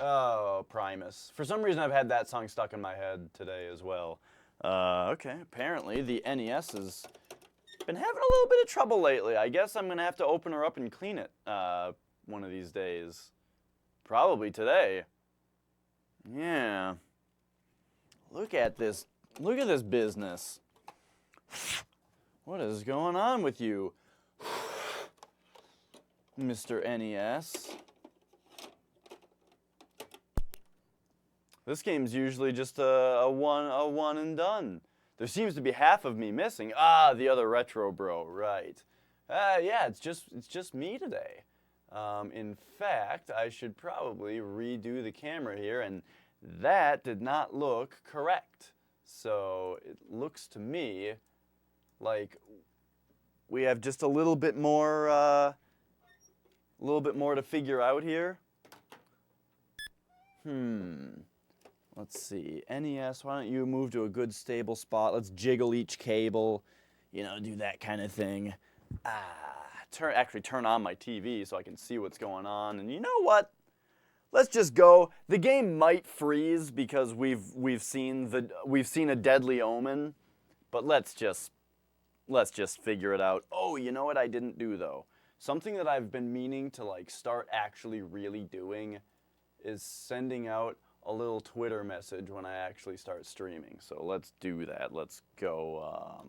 Oh, Primus. For some reason, I've had that song stuck in my head today as well. Okay, apparently the NES has been having a little bit of trouble lately. I guess I'm going to have to open her up and clean it one of these days. Probably today. Yeah. Look at this. Look at this business. What is going on with you, Mr. NES? This game's usually just a one and done. There seems to be half of me missing. Ah, the other retro bro, right? Yeah, it's just me today. In fact, I should probably redo the camera here, and that did not look correct. So it looks to me like we have just a little bit more to figure out here. Let's see, NES, why don't you move to a good stable spot? Let's jiggle each cable, you know, do that kind of thing. Actually turn on my TV so I can see what's going on. And you know what? Let's just go. The game might freeze because we've seen a deadly omen, but let's just figure it out. Oh, you know what I didn't do though? Something that I've been meaning to like start actually really doing is sending out a little Twitter message when I actually start streaming. So let's do that. Let's go.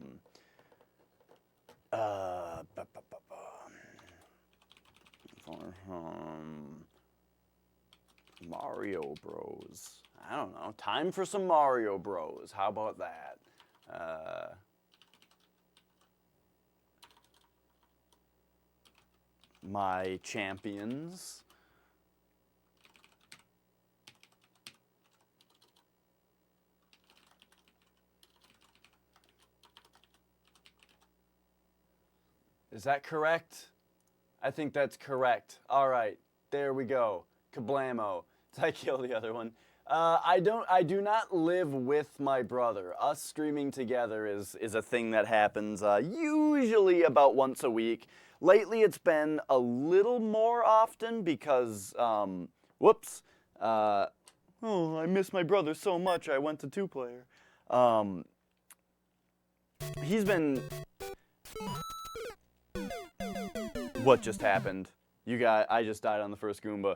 Mario Bros. I don't know. Time for some Mario Bros. How about that? My champions. Is that correct? I think that's correct. All right, there we go. Kablamo. Did I kill the other one? I do not live with my brother. Us streaming together is a thing that happens usually about once a week. Lately it's been a little more often because, whoops. Oh, I miss my brother so much I went to 2-player. He's been... What just happened? I just died on the first Goomba.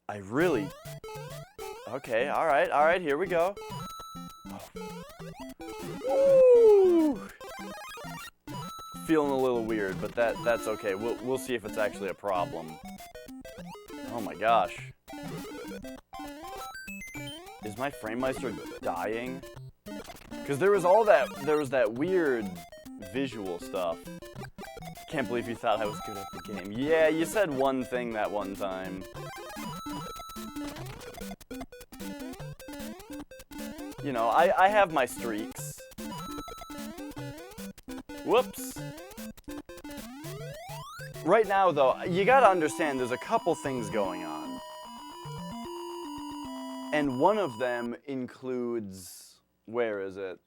I really... Okay, alright, here we go. Woo! Feeling a little weird, but that's okay. We'll see if it's actually a problem. Oh my gosh. Is my FrameMeister dying? Because there was that weird visual stuff. Can't believe you thought I was good at the game. Yeah, you said one thing that one time. You know, I have my streaks. Whoops. Right now, though, you gotta understand there's a couple things going on. And one of them includes... Where is it?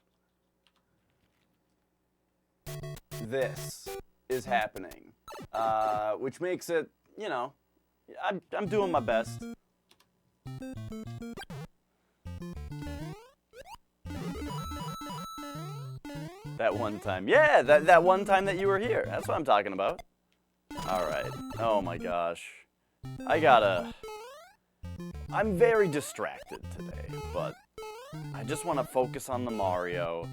This is happening. Which makes it, you know, I'm doing my best. That one time. Yeah, that one time that you were here. That's what I'm talking about. Alright. Oh my gosh. I'm very distracted today, but I just want to focus on the Mario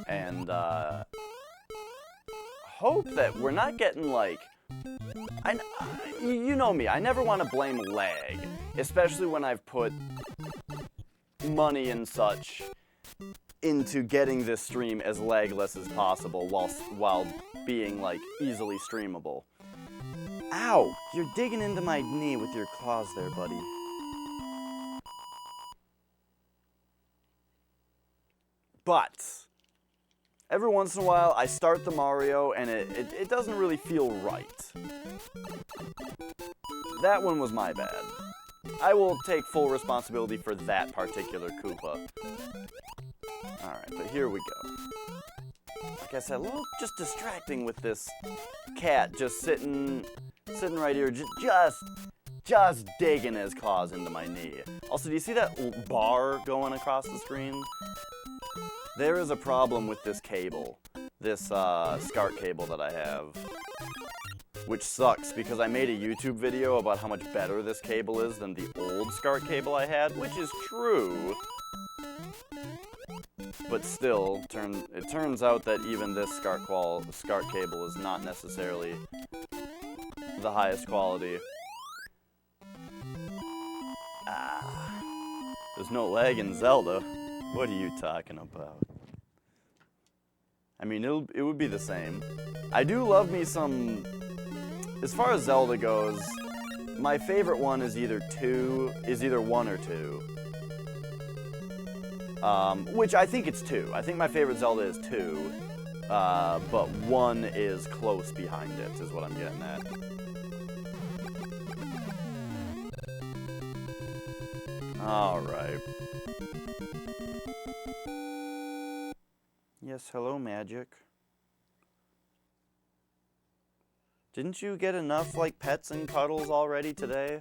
and hope that we're not getting like... you know me, I never want to blame lag, especially when I've put money and such into getting this stream as lagless as possible while being like easily streamable. Ow! You're digging into my knee with your claws there, buddy. But every once in a while I start the Mario and it doesn't really feel right. That one was my bad. I will take full responsibility for that particular Koopa. Alright, but here we go. Like I said, a little just distracting with this cat just sitting right here, just digging his claws into my knee. Also, do you see that bar going across the screen? There is a problem with this cable, this SCART cable that I have, which sucks because I made a YouTube video about how much better this cable is than the old SCART cable I had, which is true. But still, it turns out that even this SCART cable is not necessarily the highest quality. There's no lag in Zelda. What are you talking about? I mean, it would be the same. I do love me some... As far as Zelda goes, my favorite one is either 1 or 2. Which I think it's 2. I think my favorite Zelda is 2. But 1 is close behind it, is what I'm getting at. Alright. Yes, hello, Magic. Didn't you get enough, like, pets and cuddles already today?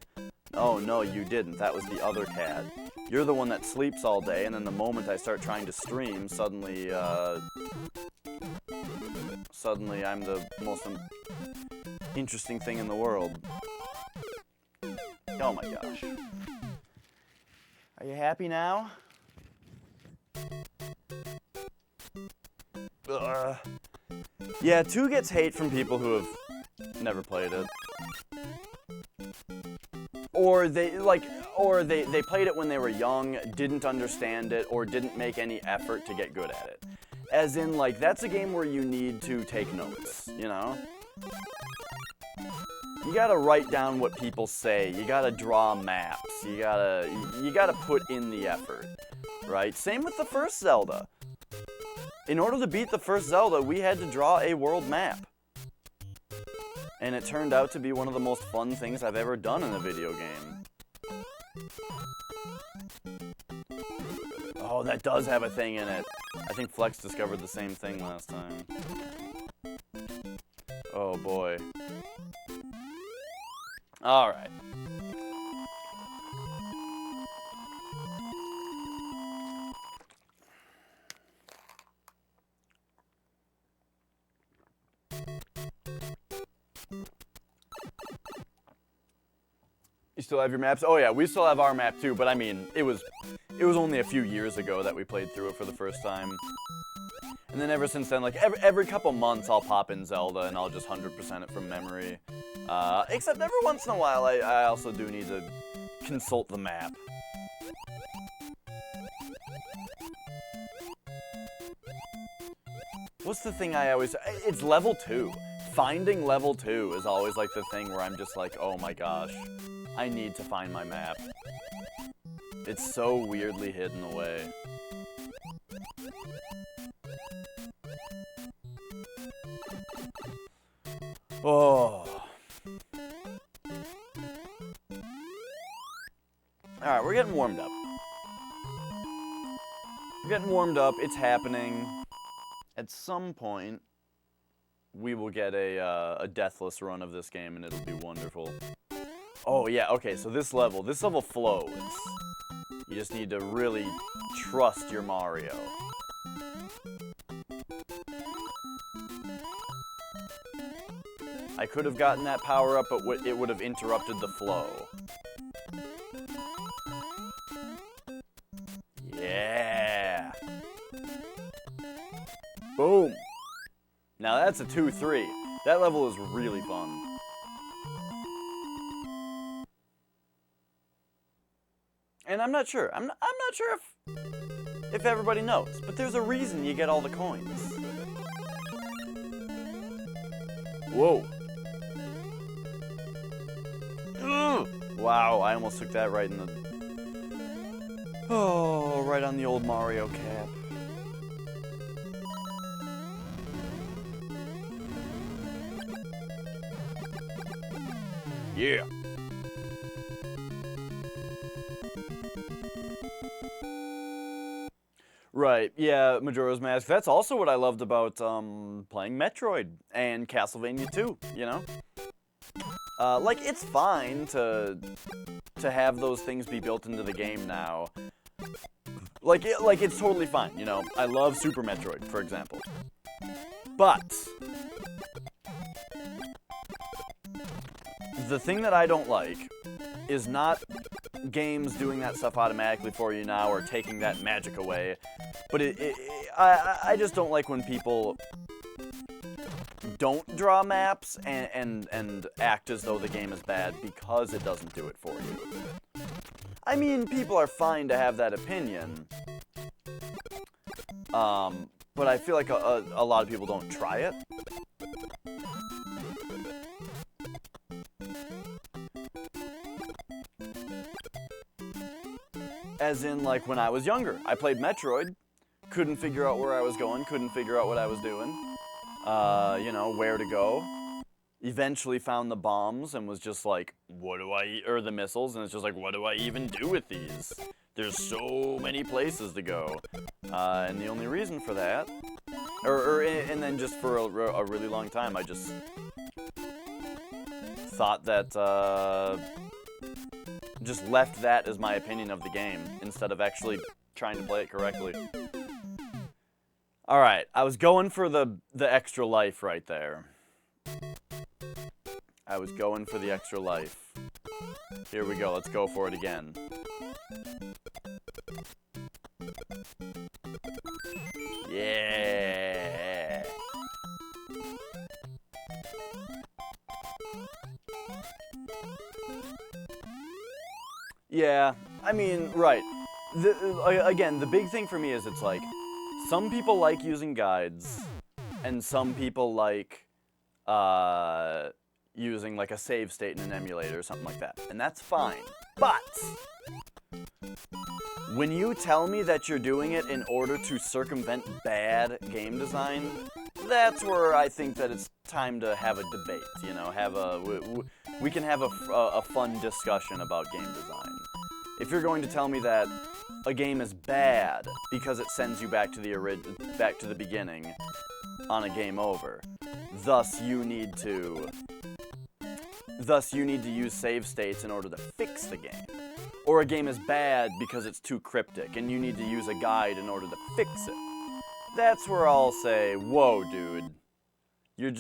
Oh, no, you didn't. That was the other cat. You're the one that sleeps all day, and then the moment I start trying to stream, suddenly I'm the most interesting thing in the world. Oh my gosh. Are you happy now? Yeah, 2 gets hate from people who have never played it. Or they played it when they were young, didn't understand it, or didn't make any effort to get good at it. As in, like, that's a game where you need to take notes, you know? You gotta write down what people say, you gotta draw maps, you gotta put in the effort, right? Same with the first Zelda. In order to beat the first Zelda, we had to draw a world map. And it turned out to be one of the most fun things I've ever done in a video game. Oh, that does have a thing in it. I think Flex discovered the same thing last time. Oh boy. Alright. You still have your maps? Oh yeah, we still have our map too, but I mean, it was only a few years ago that we played through it for the first time. And then ever since then, like, every couple months I'll pop in Zelda and I'll just 100% it from memory. Except every once in a while I also do need to consult the map. What's the thing I always... It's level 2. Finding level 2 is always like the thing where I'm just like, oh my gosh, I need to find my map. It's so weirdly hidden away. Oh. Alright, we're getting warmed up. We're getting warmed up, it's happening. At some point, we will get a deathless run of this game and it'll be wonderful. Oh yeah, okay, so this level flows. You just need to really trust your Mario. I could have gotten that power up, but it would have interrupted the flow. Yeah! Boom! Now that's a 2-3. That level is really fun. And I'm not sure. I'm not sure if everybody knows, but there's a reason you get all the coins. Whoa. Ugh. Wow, I almost took that right in the... Oh, right on the old Mario cap. Yeah. Right, yeah, Majora's Mask. That's also what I loved about playing Metroid and Castlevania 2, you know? Like, it's fine to have those things be built into the game now. Like, it's totally fine, you know? I love Super Metroid, for example. But the thing that I don't like is not games doing that stuff automatically for you now or taking that magic away. But I just don't like when people don't draw maps and act as though the game is bad because it doesn't do it for you. I mean, people are fine to have that opinion. But I feel like a lot of people don't try it. As in, like, when I was younger, I played Metroid, couldn't figure out where I was going, couldn't figure out what I was doing, you know, where to go. Eventually found the bombs and was just like, what do I, or the missiles, and it's just like, what do I even do with these? There's so many places to go. And the only reason for that, and then just for a really long time, I just thought that, just left that as my opinion of the game, instead of actually trying to play it correctly. Alright, I was going for the extra life right there. I was going for the extra life. Here we go, let's go for it again. Yeah! Yeah, I mean, right. Again, the big thing for me is it's like, some people like using guides, and some people like using like a save state in an emulator or something like that. And that's fine. But when you tell me that you're doing it in order to circumvent bad game design, that's where I think that it's time to have a debate, you know, we can have a fun discussion about game design. If you're going to tell me that a game is bad because it sends you back to the beginning on a game over, thus you need to use save states in order to fix the game. Or a game is bad because it's too cryptic and you need to use a guide in order to fix it. That's where I'll say, whoa, dude, you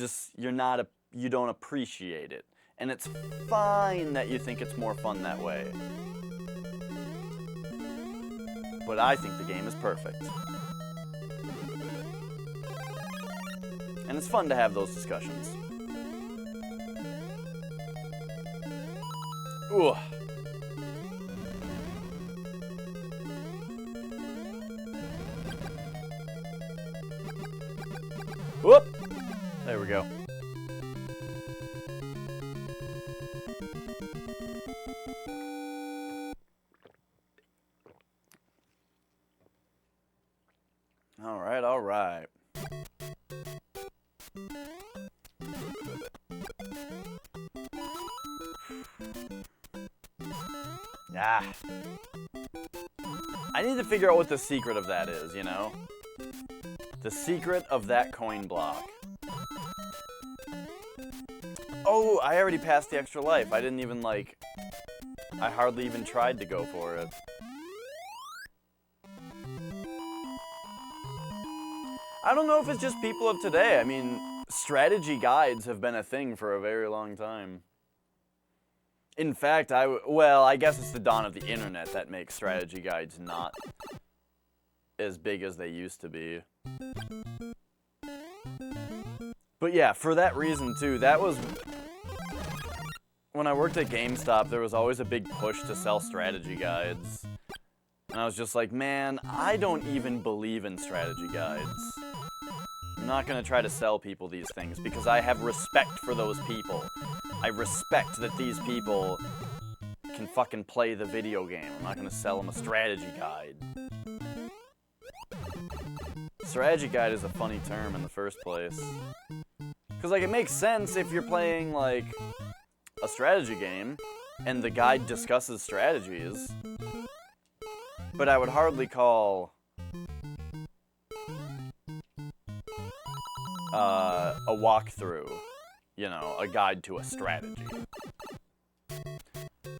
don't appreciate it. And it's fine that you think it's more fun that way. But I think the game is perfect. And it's fun to have those discussions. Ooh. Whoop! There we go. Alright, alright. Ah. I need to figure out what the secret of that is, you know? The secret of that coin block. Oh, I already passed the extra life. I didn't even, like... I hardly even tried to go for it. I don't know if it's just people of today. I mean, strategy guides have been a thing for a very long time. In fact, well, I guess it's the dawn of the internet that makes strategy guides not as big as they used to be. But yeah, for that reason too, that was... When I worked at GameStop, there was always a big push to sell strategy guides. And I was just like, man, I don't even believe in strategy guides. I'm not gonna try to sell people these things because I have respect for those people. I respect that these people can fucking play the video game. I'm not gonna sell them a strategy guide. Strategy guide is a funny term in the first place. Because, like, it makes sense if you're playing, like, a strategy game and the guide discusses strategies. But I would hardly call a walkthrough, you know, a guide to a strategy.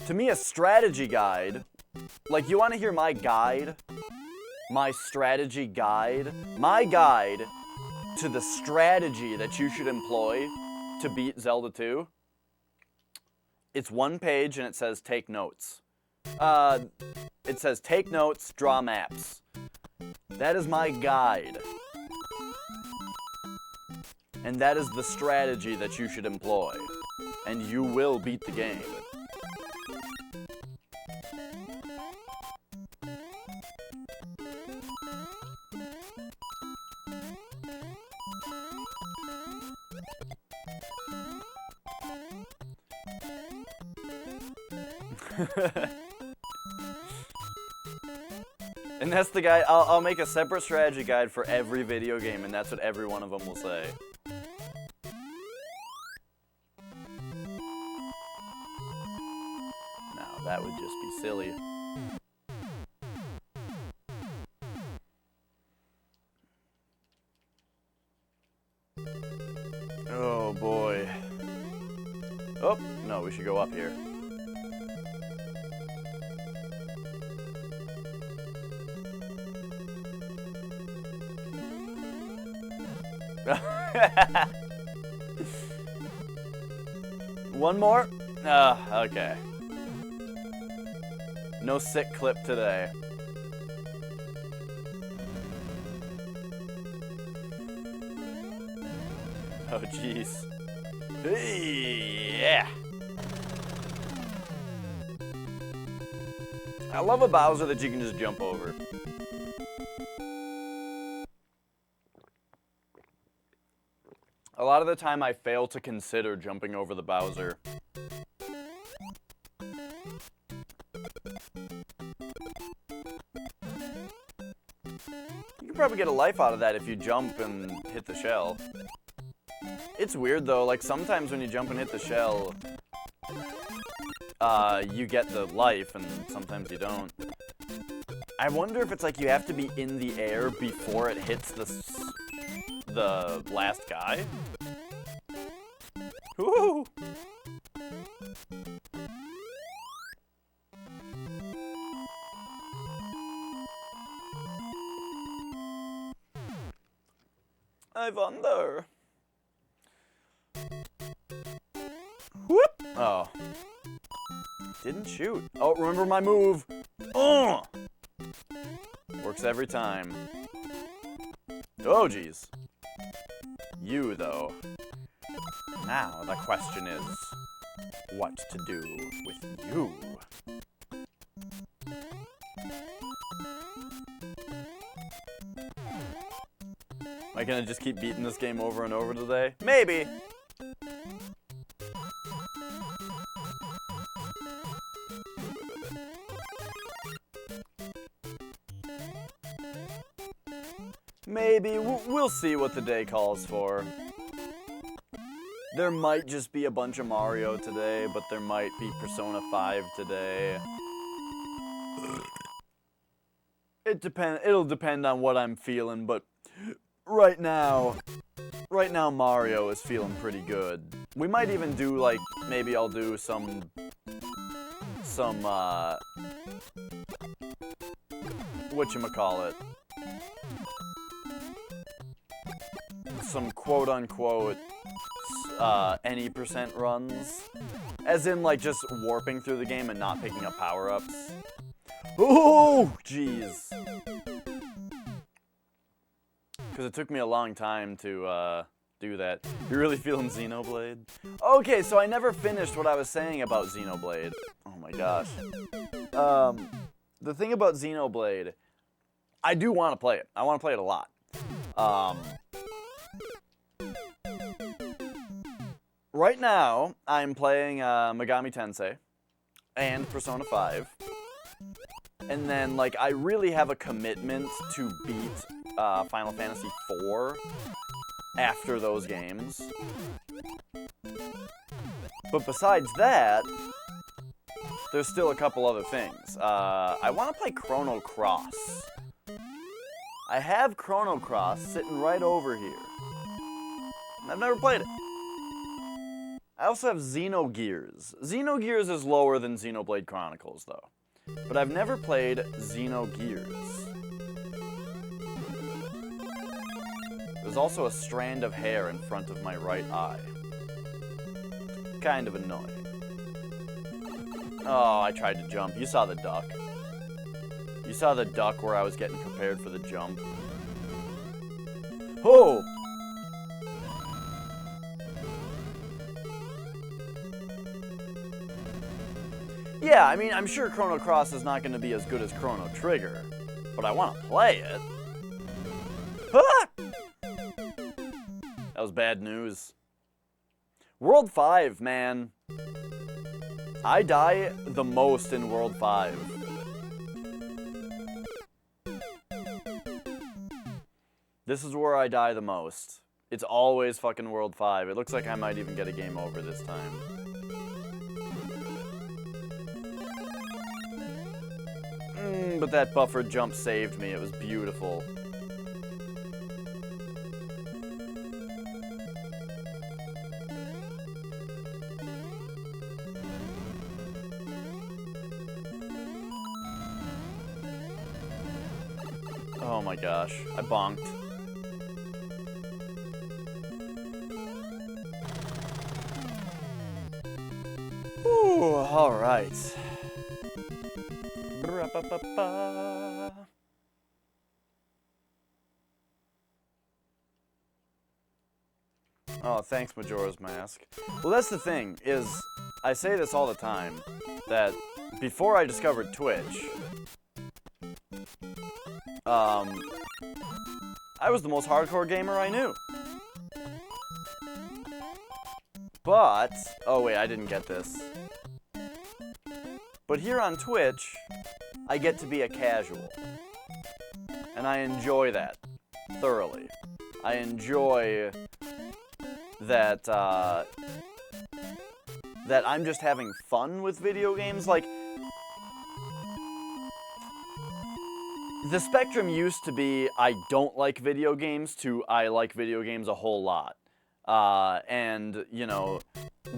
To me, a strategy guide, like, you want to hear my guide? My strategy guide? My guide to the strategy that you should employ to beat Zelda 2? It's one page and it says take notes. It says take notes, draw maps. That is my guide. And that is the strategy that you should employ. And you will beat the game. And that's the guide. I'll make a separate strategy guide for every video game, and that's what every one of them will say. Now, that would just be silly. Oh, boy. Oh, no, we should go up here. One more? Okay. No sick clip today. Oh, jeez. Hey, yeah. I love a Bowser that you can just jump over. A lot of the time I fail to consider jumping over the Bowser. You can probably get a life out of that if you jump and hit the shell. It's weird though, like sometimes when you jump and hit the shell, you get the life and sometimes you don't. I wonder if it's like you have to be in the air before it hits the last guy. Woo! I wonder. Whoop! Oh. Didn't shoot. Oh, remember my move. Works every time. Oh, jeez. You, though. Now the question is, what to do with you? Am I gonna just keep beating this game over and over today? Maybe! Maybe. We'll see what the day calls for. There might just be a bunch of Mario today, but there might be Persona 5 today. It'll depend on what I'm feeling, but right now Mario is feeling pretty good. We might even do, like, maybe I'll do some whatchamacallit, some quote-unquote any percent runs. As in, like, just warping through the game and not picking up power-ups. Oh, jeez. Because it took me a long time to do that. You really feeling Xenoblade? Okay, so I never finished what I was saying about Xenoblade. Oh my gosh. The thing about Xenoblade, I do want to play it. I want to play it a lot. Right now, I'm playing Megami Tensei and Persona 5. And then, like, I really have a commitment to beat Final Fantasy IV after those games. But besides that, there's still a couple other things. I want to play Chrono Cross. I have Chrono Cross sitting right over here. I've never played it. I also have Xenogears. Xenogears is lower than Xenoblade Chronicles, though. But I've never played Xenogears. There's also a strand of hair in front of my right eye. Kind of annoying. Oh, I tried to jump. You saw the duck. You saw the duck where I was getting prepared for the jump. Oh! Yeah, I mean, I'm sure Chrono Cross is not going to be as good as Chrono Trigger, but I want to play it. Ah! That was bad news. World 5, man. I die the most in World 5. This is where I die the most. It's always fucking World 5. It looks like I might even get a game over this time. But that buffer jump saved me. It was beautiful. Oh my gosh, I bonked. Ooh, alright. Oh, thanks, Majora's Mask. Well, that's the thing, is, I say this all the time, that before I discovered Twitch, I was the most hardcore gamer I knew. But, oh wait, I didn't get this. But here on Twitch, I get to be a casual. And I enjoy that thoroughly. I enjoy that, that I'm just having fun with video games. Like, the spectrum used to be I don't like video games to I like video games a whole lot. And, you know,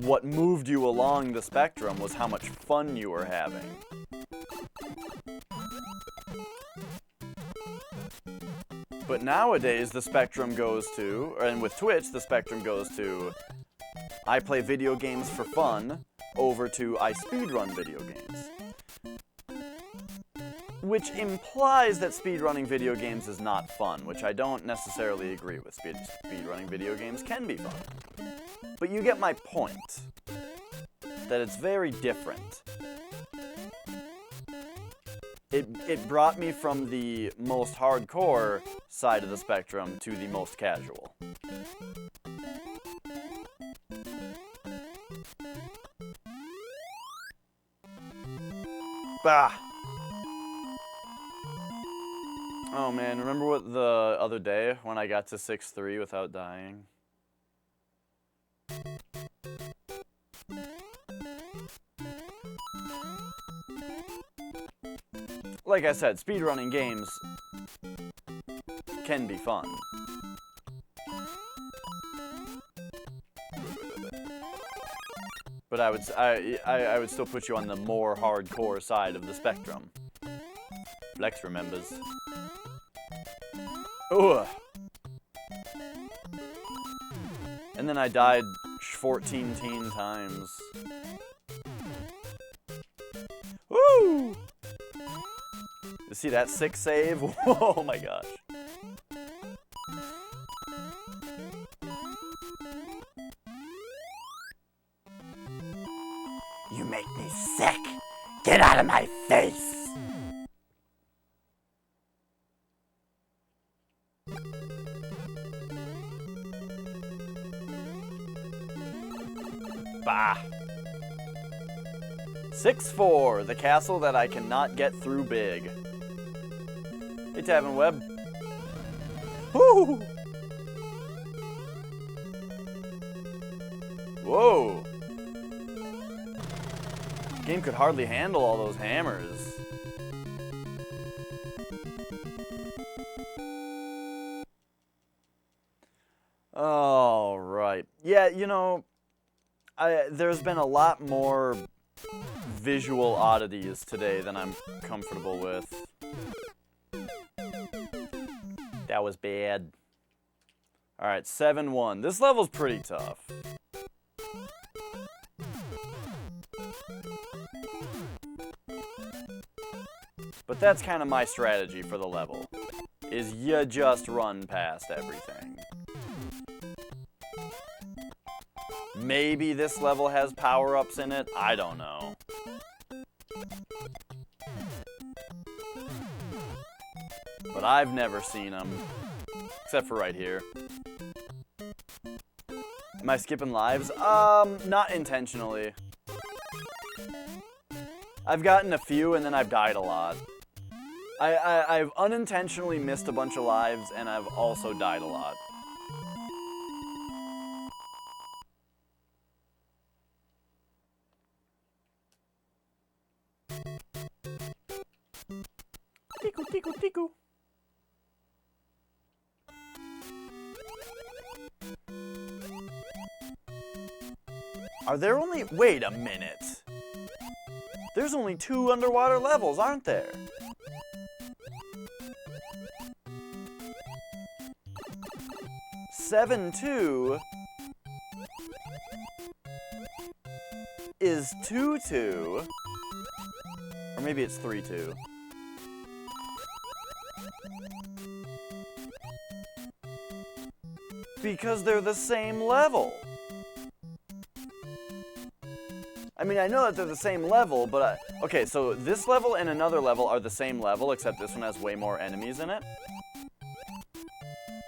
what moved you along the spectrum was how much fun you were having. But nowadays, the spectrum goes to, and with Twitch, the spectrum goes to, I play video games for fun, over to I speedrun video games. Which implies that speedrunning video games is not fun, which I don't necessarily agree with. Speedrunning video games can be fun. But you get my point. That it's very different. It brought me from the most hardcore side of the spectrum to the most casual. Bah! Oh man, remember what the other day when I got to 6-3 without dying? Like I said, speedrunning games can be fun. But I would still put you on the more hardcore side of the spectrum. Flex remembers. Ugh. And then I died 14 times. Woo! You see that 6 save? Oh my gosh. You make me sick. Get out of my face. Bah. 6-4, the castle that I cannot get through big. Hey, Tavin Webb. Woo! Whoa. Game could hardly handle all those hammers. All right. Yeah, you know, there's been a lot more visual oddities today than I'm comfortable with. That was bad. Alright, 7-1. This level's pretty tough. But that's kind of my strategy for the level, is you just run past everything. Maybe this level has power-ups in it, I don't know. But I've never seen them, except for right here. Am I skipping lives? Not intentionally. I've gotten a few and then I've died a lot. I've unintentionally missed a bunch of lives and I've also died a lot. Tiku, tiku, tiku. Are there only... Wait a minute. There's only 2 underwater levels, aren't there? Seven 2 is 2-2. Or maybe it's 3-2. Because they're the same level. I mean, I know that they're the same level, but okay, so this level and another level are the same level, except this one has way more enemies in it.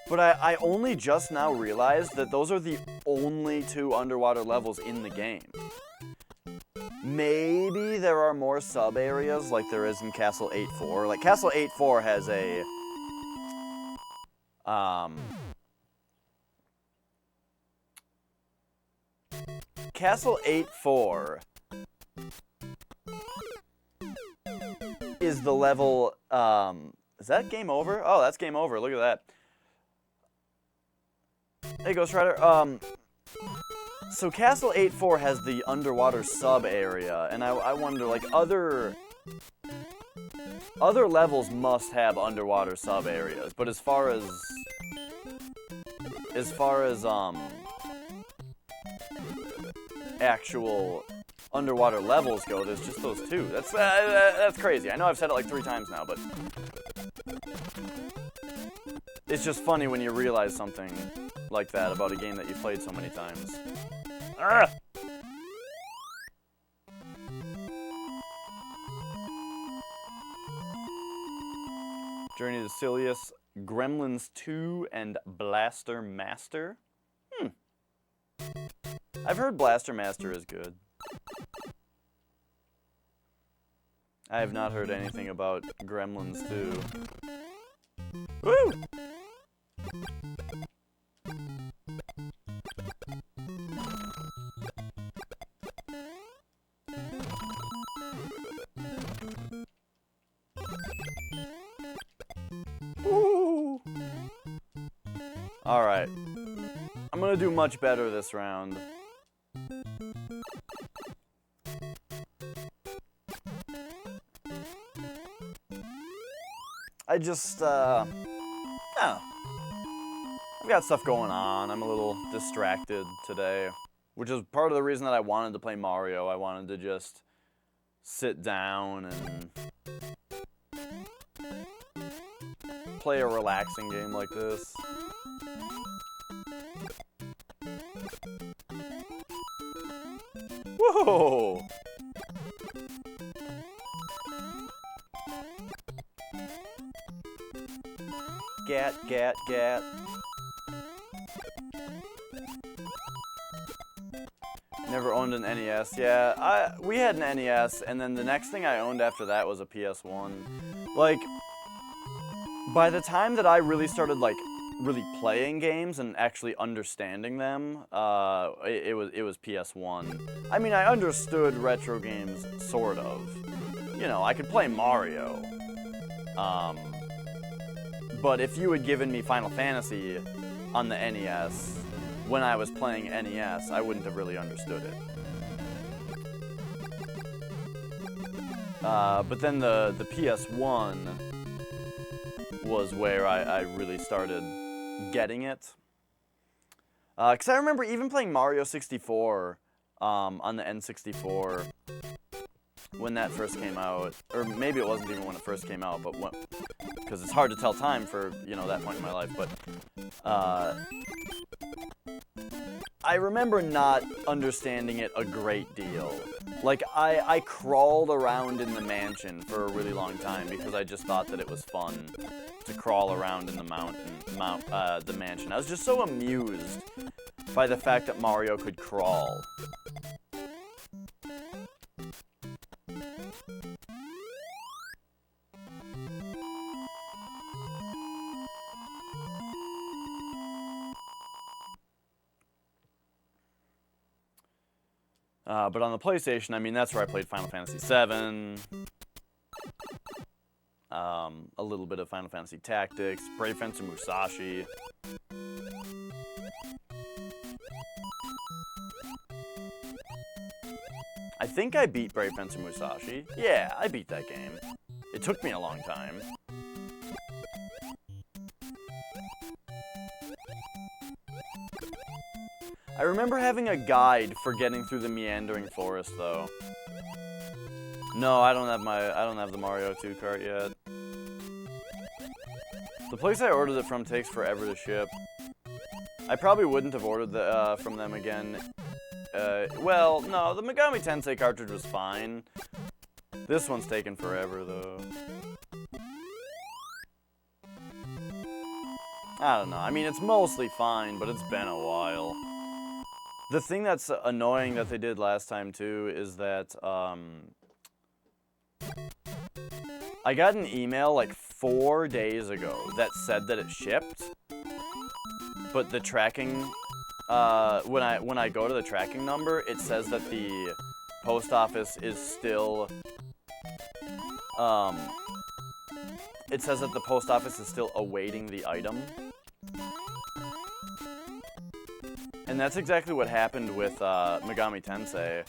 But I only just now realized that those are the only 2 underwater levels in the game. Maybe there are more sub-areas like there is in Castle 8-4. Like, Castle 8-4 has a... Castle 8-4 is the level, is that game over? Oh, that's game over, look at that. Hey, Ghost Rider, so Castle 8-4 has the underwater sub-area, and I wonder, like, other levels must have underwater sub-areas, but as far as actual underwater levels go, there's just those 2. That's crazy. I know I've said it like 3 times now, but it's just funny when you realize something like that about a game that you've played so many times. Arrgh! Journey to Silius, Gremlins 2, and Blaster Master. I've heard Blaster Master is good. I have not heard anything about Gremlins 2. Woo! Woo! Alright. I'm gonna do much better this round. I just, I've got stuff going on. I'm a little distracted today, which is part of the reason that I wanted to play Mario. I wanted to just sit down and play a relaxing game like this. Whoa! Gat, gat, gat. Never owned an NES. Yeah, we had an NES, and then the next thing I owned after that was a PS1. Like, by the time that I really started, like, really playing games and actually understanding them, it was PS1. I mean, I understood retro games, sort of. You know, I could play Mario. But if you had given me Final Fantasy on the NES, when I was playing NES, I wouldn't have really understood it. But then the PS1 was where I really started getting it. Because I remember even playing Mario 64 on the N64 when that first came out. Or maybe it wasn't even when it first came out, but because it's hard to tell time for, you know, that point in my life. But I remember not understanding it a great deal. Like, I crawled around in the mansion for a really long time because I just thought that it was fun to crawl around in the the mansion. I was just so amused by the fact that Mario could crawl. But on the PlayStation, I mean, that's where I played Final Fantasy VII, a little bit of Final Fantasy Tactics, Brave Fencer Musashi. I think I beat Brave Fencer Musashi. Yeah, I beat that game. It took me a long time. I remember having a guide for getting through the meandering forest, though. No, I don't have the Mario 2 cart yet. The place I ordered it from takes forever to ship. I probably wouldn't have ordered from them again. Well, no, the Megami Tensei cartridge was fine. This one's taken forever, though. I don't know. I mean, it's mostly fine, but it's been a while. The thing that's annoying that they did last time, too, is that, I got an email, like, 4 days ago that said that it shipped, but the tracking, when I go to the tracking number, it says that the post office is still, it says that the post office is still awaiting the item. And that's exactly what happened with Megami Tensei.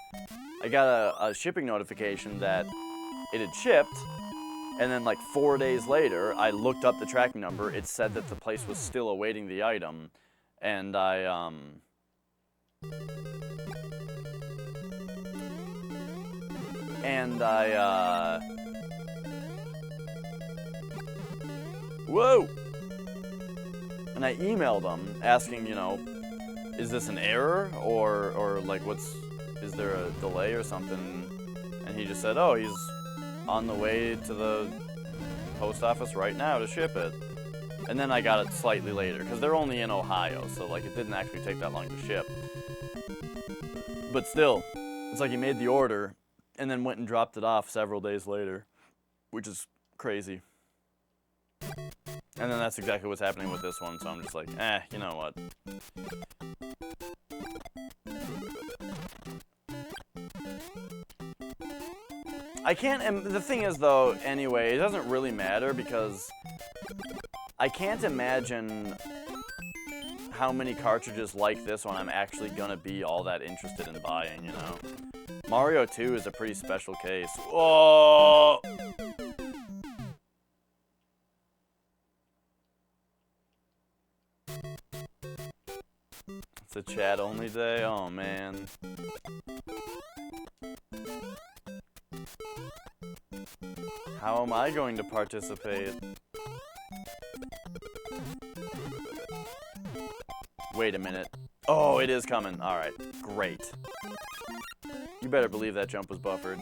I got a shipping notification that it had shipped, and then like 4 days later, I looked up the tracking number. It said that the place was still awaiting the item, and whoa! And I emailed them asking, you know, is this an error, or like is there a delay or something? And he just said, oh, he's on the way to the post office right now to ship it. And then I got it slightly later, because they're only in Ohio, so like it didn't actually take that long to ship. But still, it's like he made the order, and then went and dropped it off several days later, which is crazy. And then that's exactly what's happening with this one, so I'm just like, you know what. I can't, and the thing is though, anyway, it doesn't really matter because I can't imagine how many cartridges like this one I'm actually gonna be all that interested in buying, you know? Mario 2 is a pretty special case. Whoa! It's a chat-only day? Oh, man. How am I going to participate? Wait a minute. Oh, it is coming. Alright, great. You better believe that jump was buffered.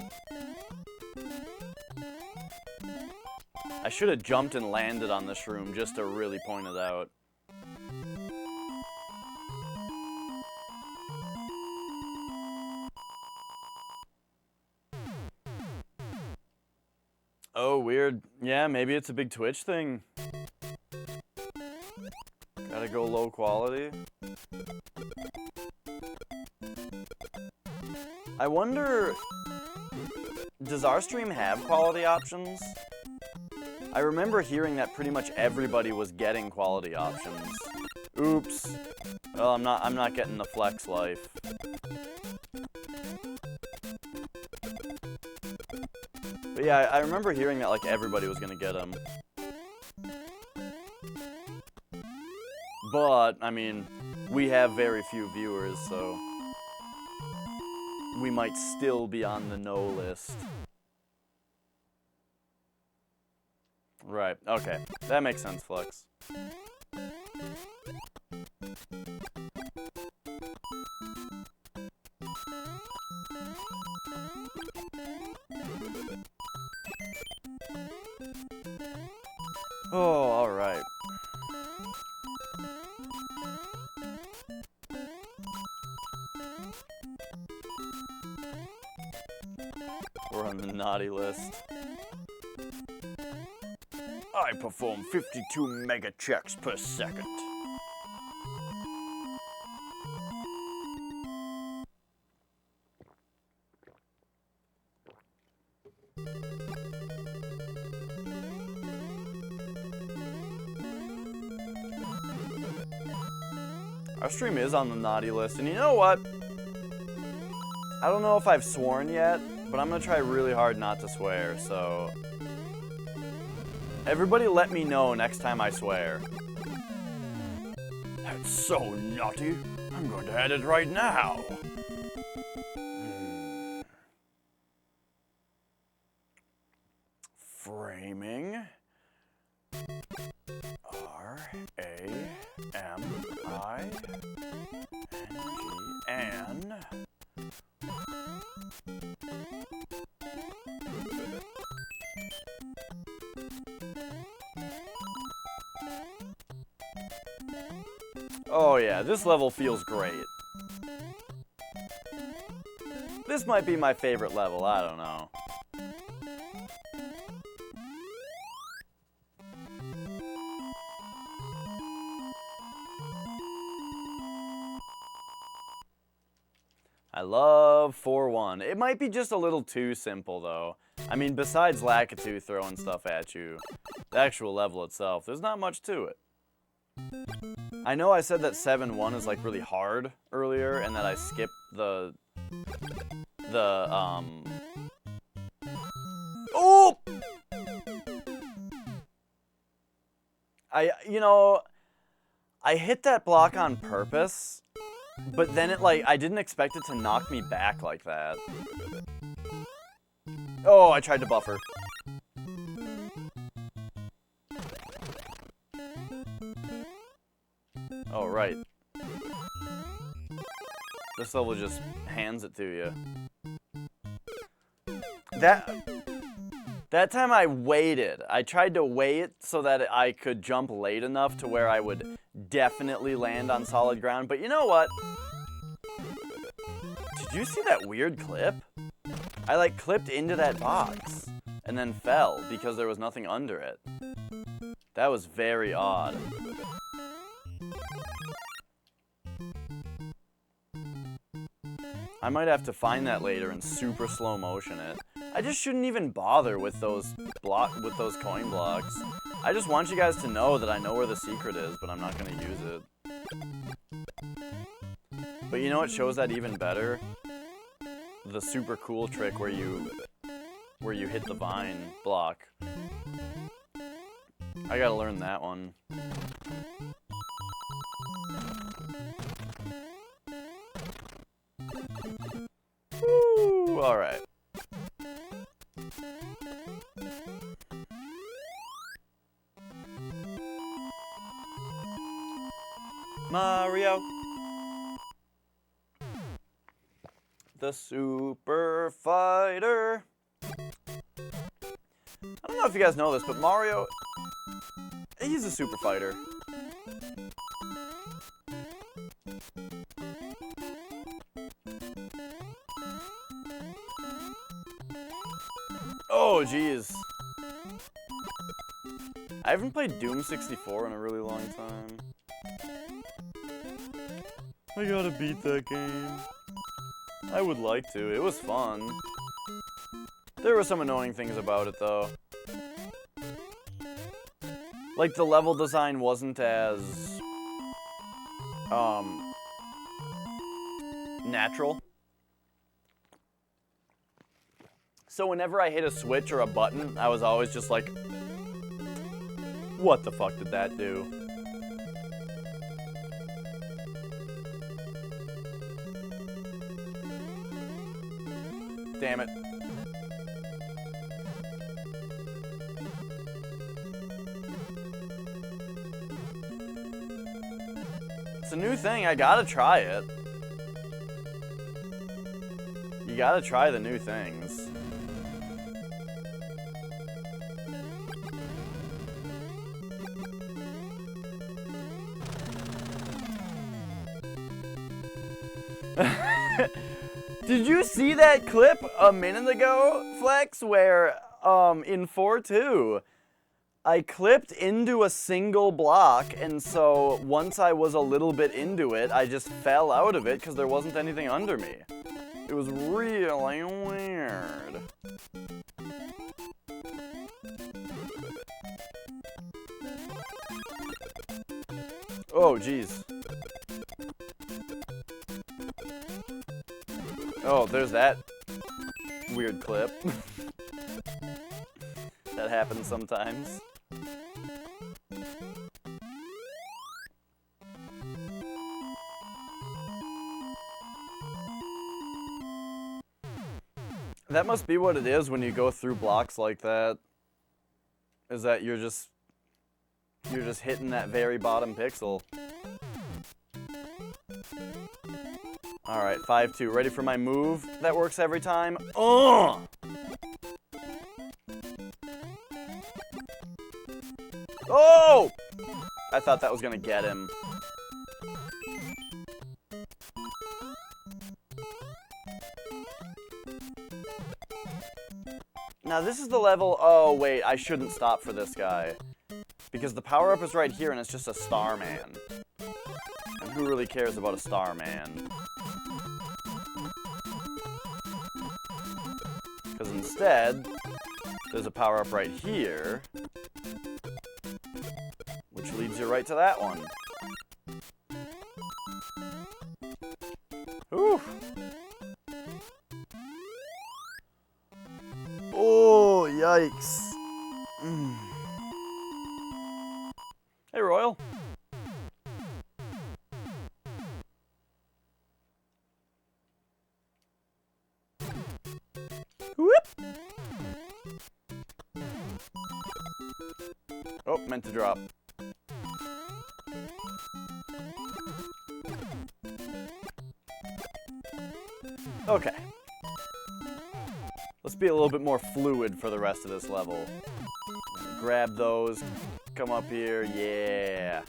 I should have jumped and landed on this room just to really point it out. Oh, weird. Yeah, maybe it's a big Twitch thing. Gotta go low quality. I wonder, does our stream have quality options? I remember hearing that pretty much everybody was getting quality options. Oops. Well, I'm not getting the flex life. But yeah, I remember hearing that like everybody was gonna get him. But, I mean, we have very few viewers, so we might still be on the no list. Right, okay. That makes sense, Flex. Oh, alright. We're on the naughty list. I perform 52 mega checks per second. Our stream is on the naughty list, and you know what? I don't know if I've sworn yet, but I'm gonna try really hard not to swear, so... Everybody let me know next time I swear. That's so naughty. I'm going to add it right now. Framing. R-A-M-I-N-G-N. Oh yeah, this level feels great. This might be my favorite level, I don't know. I love 4-1. It might be just a little too simple, though. I mean, besides Lakitu throwing stuff at you, the actual level itself, there's not much to it. I know I said that 7-1 is, like, really hard earlier, and that I skipped the Oh! You know, I hit that block on purpose, but then it, like, I didn't expect it to knock me back like that. Oh, I tried to buffer. Oh, right. This level just hands it to you. That time I waited. I tried to wait so that I could jump late enough to where I would definitely land on solid ground. But you know what? Did you see that weird clip? I, like, clipped into that box and then fell because there was nothing under it. That was very odd. I might have to find that later and super slow motion it. I just shouldn't even bother with those coin blocks. I just want you guys to know that I know where the secret is, but I'm not gonna use it. But you know what shows that even better? The super cool trick where you hit the vine block. I gotta learn that one. Woo! Alright. Mario. The Super Fighter. I don't know if you guys know this, but Mario, he's a super fighter. Oh, jeez. I haven't played Doom 64 in a really long time. I gotta beat that game. I would like to. It was fun. There were some annoying things about it, though. Like, the level design wasn't as natural. So whenever I hit a switch or a button, I was always just like, what the fuck did that do? Damn it. It's a new thing, I gotta try it. You gotta try the new things. Did you see that clip a minute ago, Flex, where in 4-2, I clipped into a single block, and so once I was a little bit into it, I just fell out of it because there wasn't anything under me. It was really weird. Oh, jeez. Oh, there's that weird clip. That happens sometimes. That must be what it is when you go through blocks like that. Is that you're just hitting that very bottom pixel. Alright, 5-2. Ready for my move that works every time? Oh! Oh! I thought that was gonna get him. Now this is the level, oh wait, I shouldn't stop for this guy. Because the power-up is right here and it's just a Starman. And who really cares about a Starman? Because instead, there's a power-up right here, which leads you right to that one. Whew. Oh, yikes. Hey, Royal. Whoop. Oh, meant to drop. Okay. Let's be a little bit more fluid for the rest of this level. Grab those, come up here, yeah.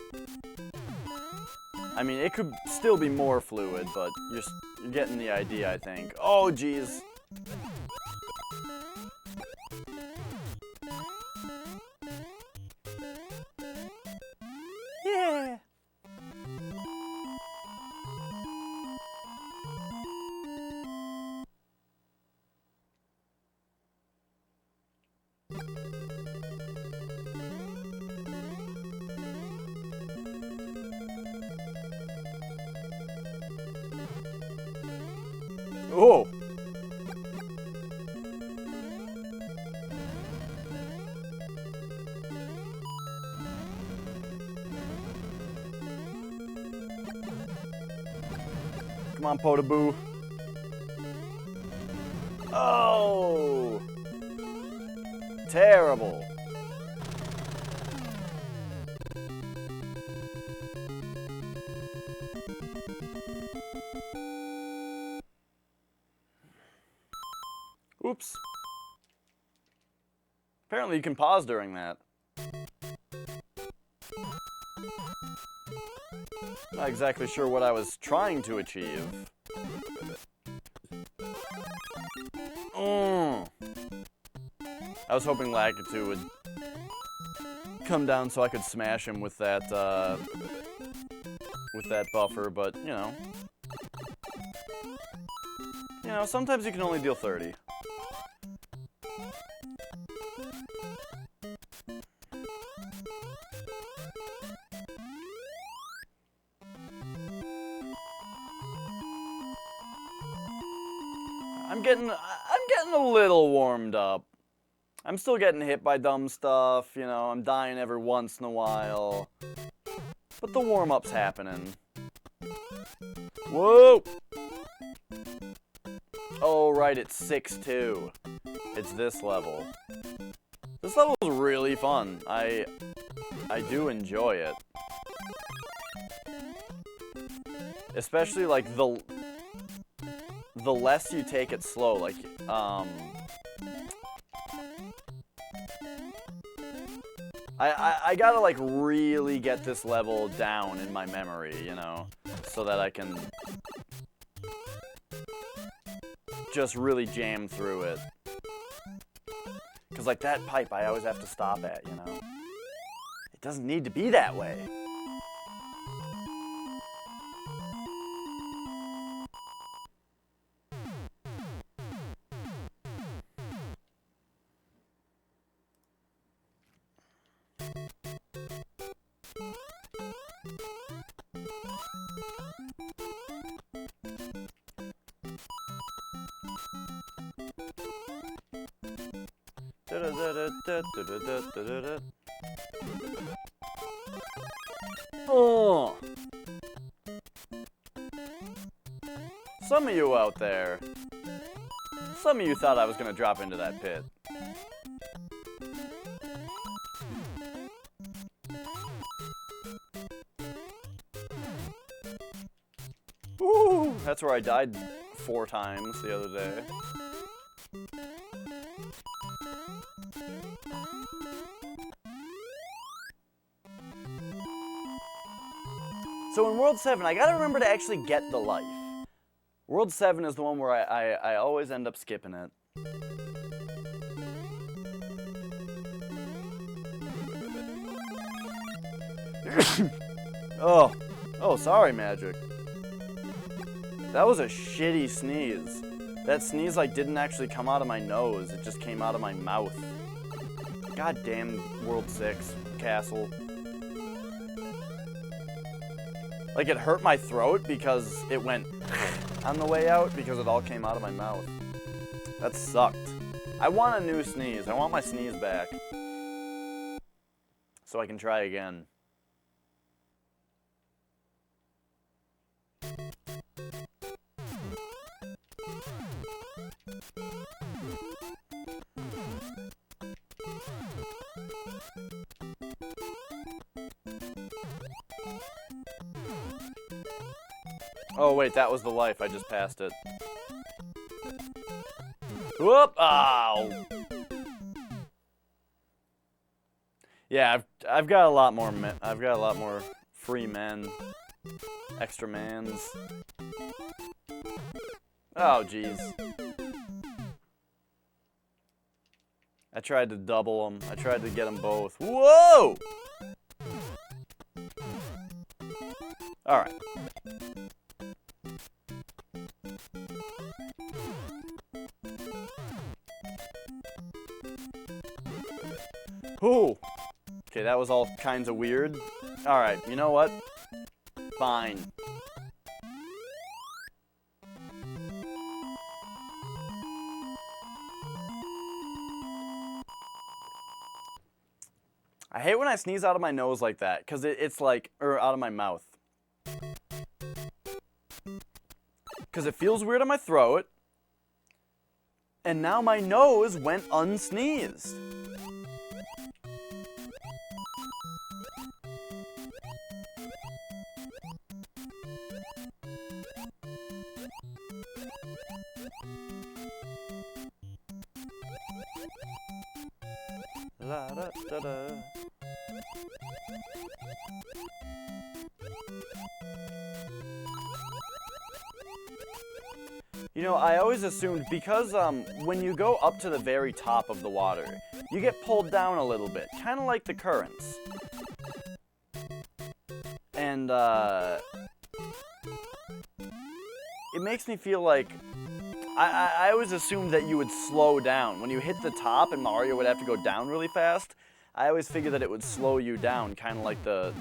I mean, it could still be more fluid, but you're getting the idea, I think. Oh, jeez. Yeah. Oh! Come on, Potaboo. Oh! Terrible. Oops. Apparently you can pause during that. Not exactly sure what I was trying to achieve. I was hoping Lakitu would come down so I could smash him with that buffer, but you know, sometimes you can only deal 30. I'm getting a little warmed up. I'm still getting hit by dumb stuff, you know, I'm dying every once in a while. But the warm-up's happening. Whoa! Oh, right, it's 6-2. It's this level. This level is really fun. I do enjoy it. Especially, like, the less you take it slow, like, I gotta, like, really get this level down in my memory, you know, so that I can just really jam through it. Because, like, that pipe I always have to stop at, you know. It doesn't need to be that way. Oh. Some of you out there, some of you thought I was gonna drop into that pit. Ooh, that's where I died 4 times the other day. So in World 7, I gotta remember to actually get the life. World 7 is the one where I always end up skipping it. Oh, sorry, Magic. That was a shitty sneeze. That sneeze, like, didn't actually come out of my nose. It just came out of my mouth. Goddamn World 6 castle. Like, it hurt my throat because it went on the way out because it all came out of my mouth. That sucked. I want a new sneeze. I want my sneeze back. So I can try again. Oh wait, that was the life. I just passed it. Whoop! Ow! Yeah, I've got a lot more. I've got a lot more free men, extra mans. Oh jeez. I tried to double them. I tried to get them both. Whoa! All right. Ooh. Okay, that was all kinds of weird. Alright, you know what? Fine. I hate when I sneeze out of my nose like that, because it's like, or out of my mouth. Because it feels weird on my throat, and now my nose went unsneezed. La da da da. You know, I always assumed because when you go up to the very top of the water, you get pulled down a little bit, kind of like the currents. And it makes me feel like I always assumed that you would slow down. When you hit the top and Mario would have to go down really fast, I always figured that it would slow you down, kind of like the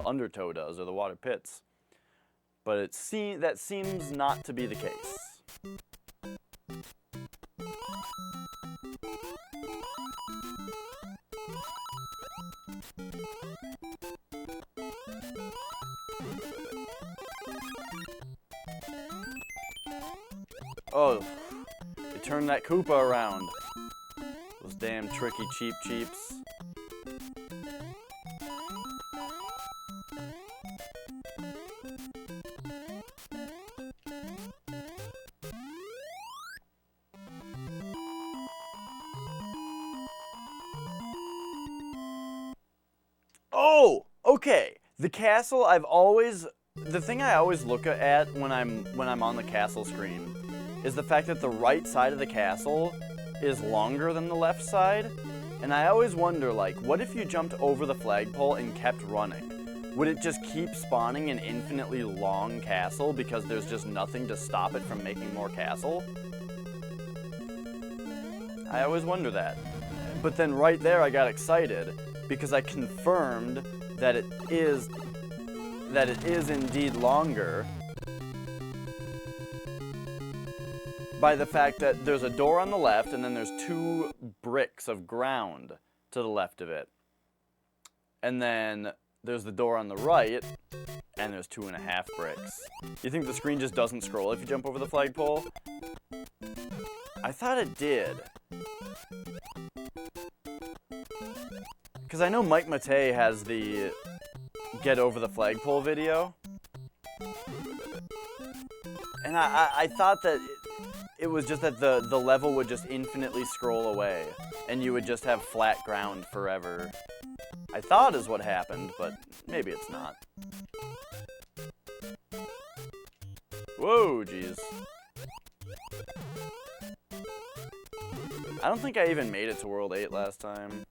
Undertow does, or the water pits. But that seems not to be the case. Oh, they turned that Koopa around. Those damn tricky cheaps. Oh, okay. The castle, the thing I always look at when I'm on the castle screen is the fact that the right side of the castle is longer than the left side. And I always wonder, like, what if you jumped over the flagpole and kept running? Would it just keep spawning an infinitely long castle because there's just nothing to stop it from making more castle? I always wonder that. But then right there I got excited because I confirmed that it is indeed longer by the fact that there's a door on the left and then there's 2 bricks of ground to the left of it. And then there's the door on the right and there's 2.5 bricks. You think the screen just doesn't scroll if you jump over the flagpole? I thought it did. Because I know Mike Matei has the get over the flagpole video. And I thought that it was just that the level would just infinitely scroll away. And you would just have flat ground forever. I thought is what happened, but maybe it's not. Whoa, jeez. I don't think I even made it to World 8 last time.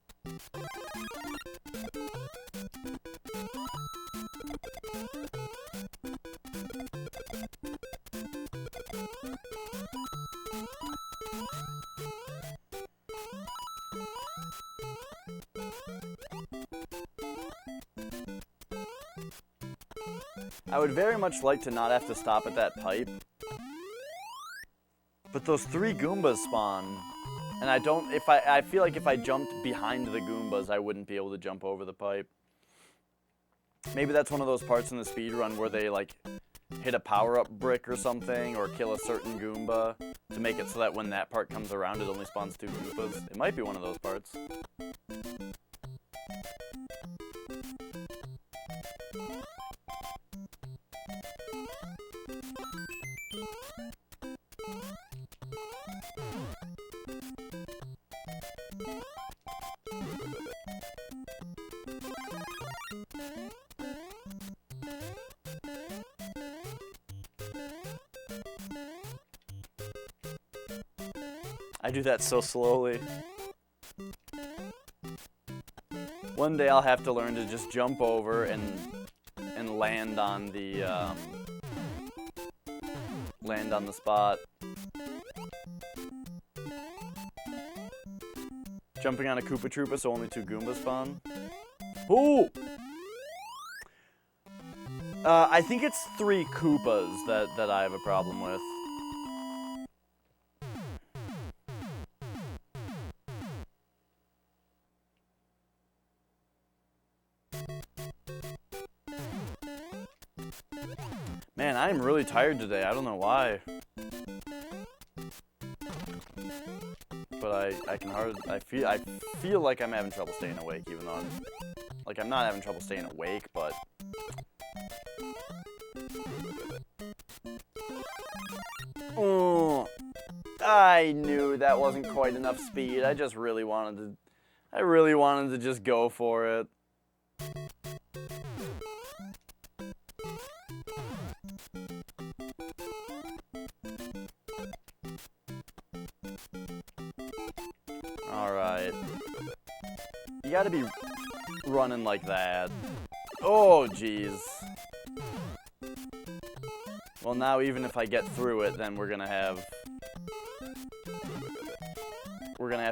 I would very much like to not have to stop at that pipe. But those 3 Goombas spawn, and I feel like if I jumped behind the Goombas, I wouldn't be able to jump over the pipe. Maybe that's one of those parts in the speedrun where they, like, hit a power-up brick or something, or kill a certain Goomba to make it so that when that part comes around, it only spawns 2 Goombas. It might be one of those parts. I do that so slowly. One day I'll have to learn to just jump over and land on the spot. Jumping on a Koopa Troopa so only 2 Goombas spawn. Ooh! I think it's 3 Koopas that I have a problem with. Man, I am really tired today. I don't know why. But I feel like I'm having trouble staying awake, even though I'm not having trouble staying awake, but oh, I knew that wasn't quite enough speed. I really wanted to just go for it. Alright. You gotta be running like that. Oh, jeez. Well, now even if I get through it, then we're gonna have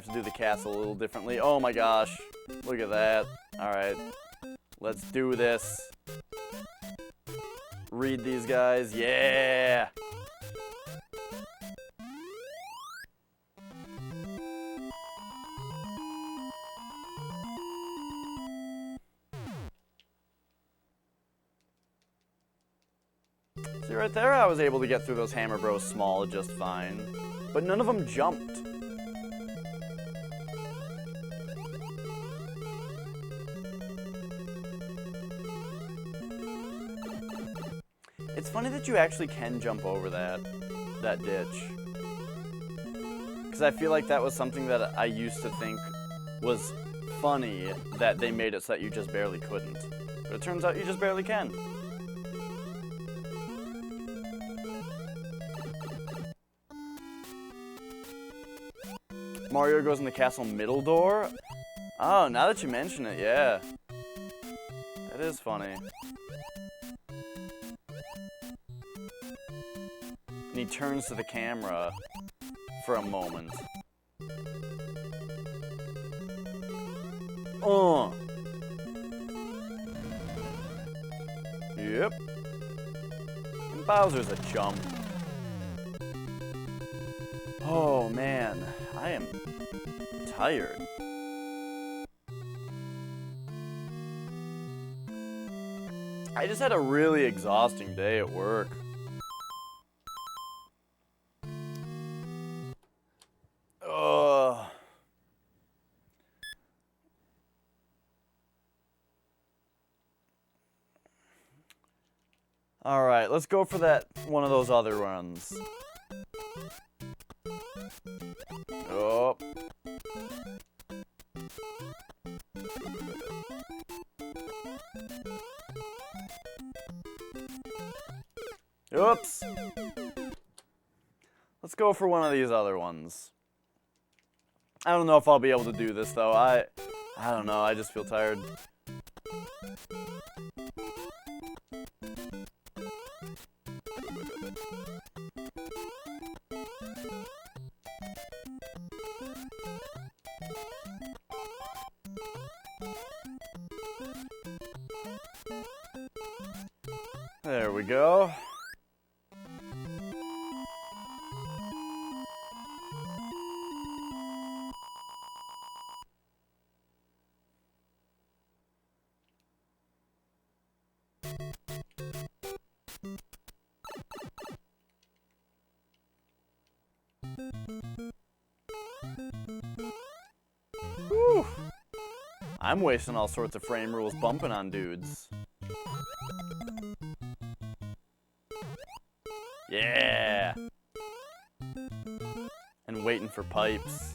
to do the castle a little differently. Oh my gosh. Look at that. Alright. Let's do this. Read these guys. Yeah! See, right there I was able to get through those Hammer Bros small just fine. But none of them jumped. It's funny that you actually can jump over that ditch. Because I feel like that was something that I used to think was funny, that they made it so that you just barely couldn't. But it turns out you just barely can. Mario goes in the castle middle door? Oh, now that you mention it, yeah. That is funny. And he turns to the camera for a moment. Yep. And Bowser's a chump. Oh man, I am tired. I just had a really exhausting day at work. Ugh. Alright, let's go for that one of those other runs. Oh. Oops. Let's go for one of these other ones. I don't know if I'll be able to do this though. I don't know, I just feel tired. There we go. Whew. I'm wasting all sorts of frame rules bumping on dudes. Yeah! And waiting for pipes.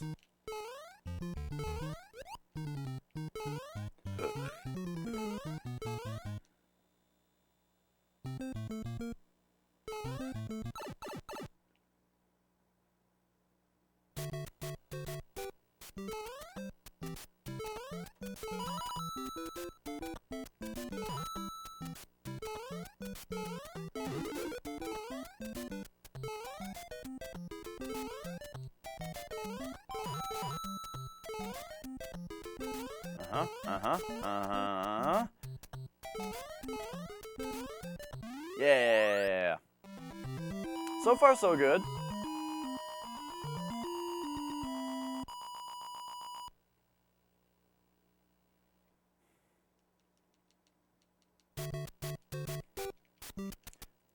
Yeah. So far, so good.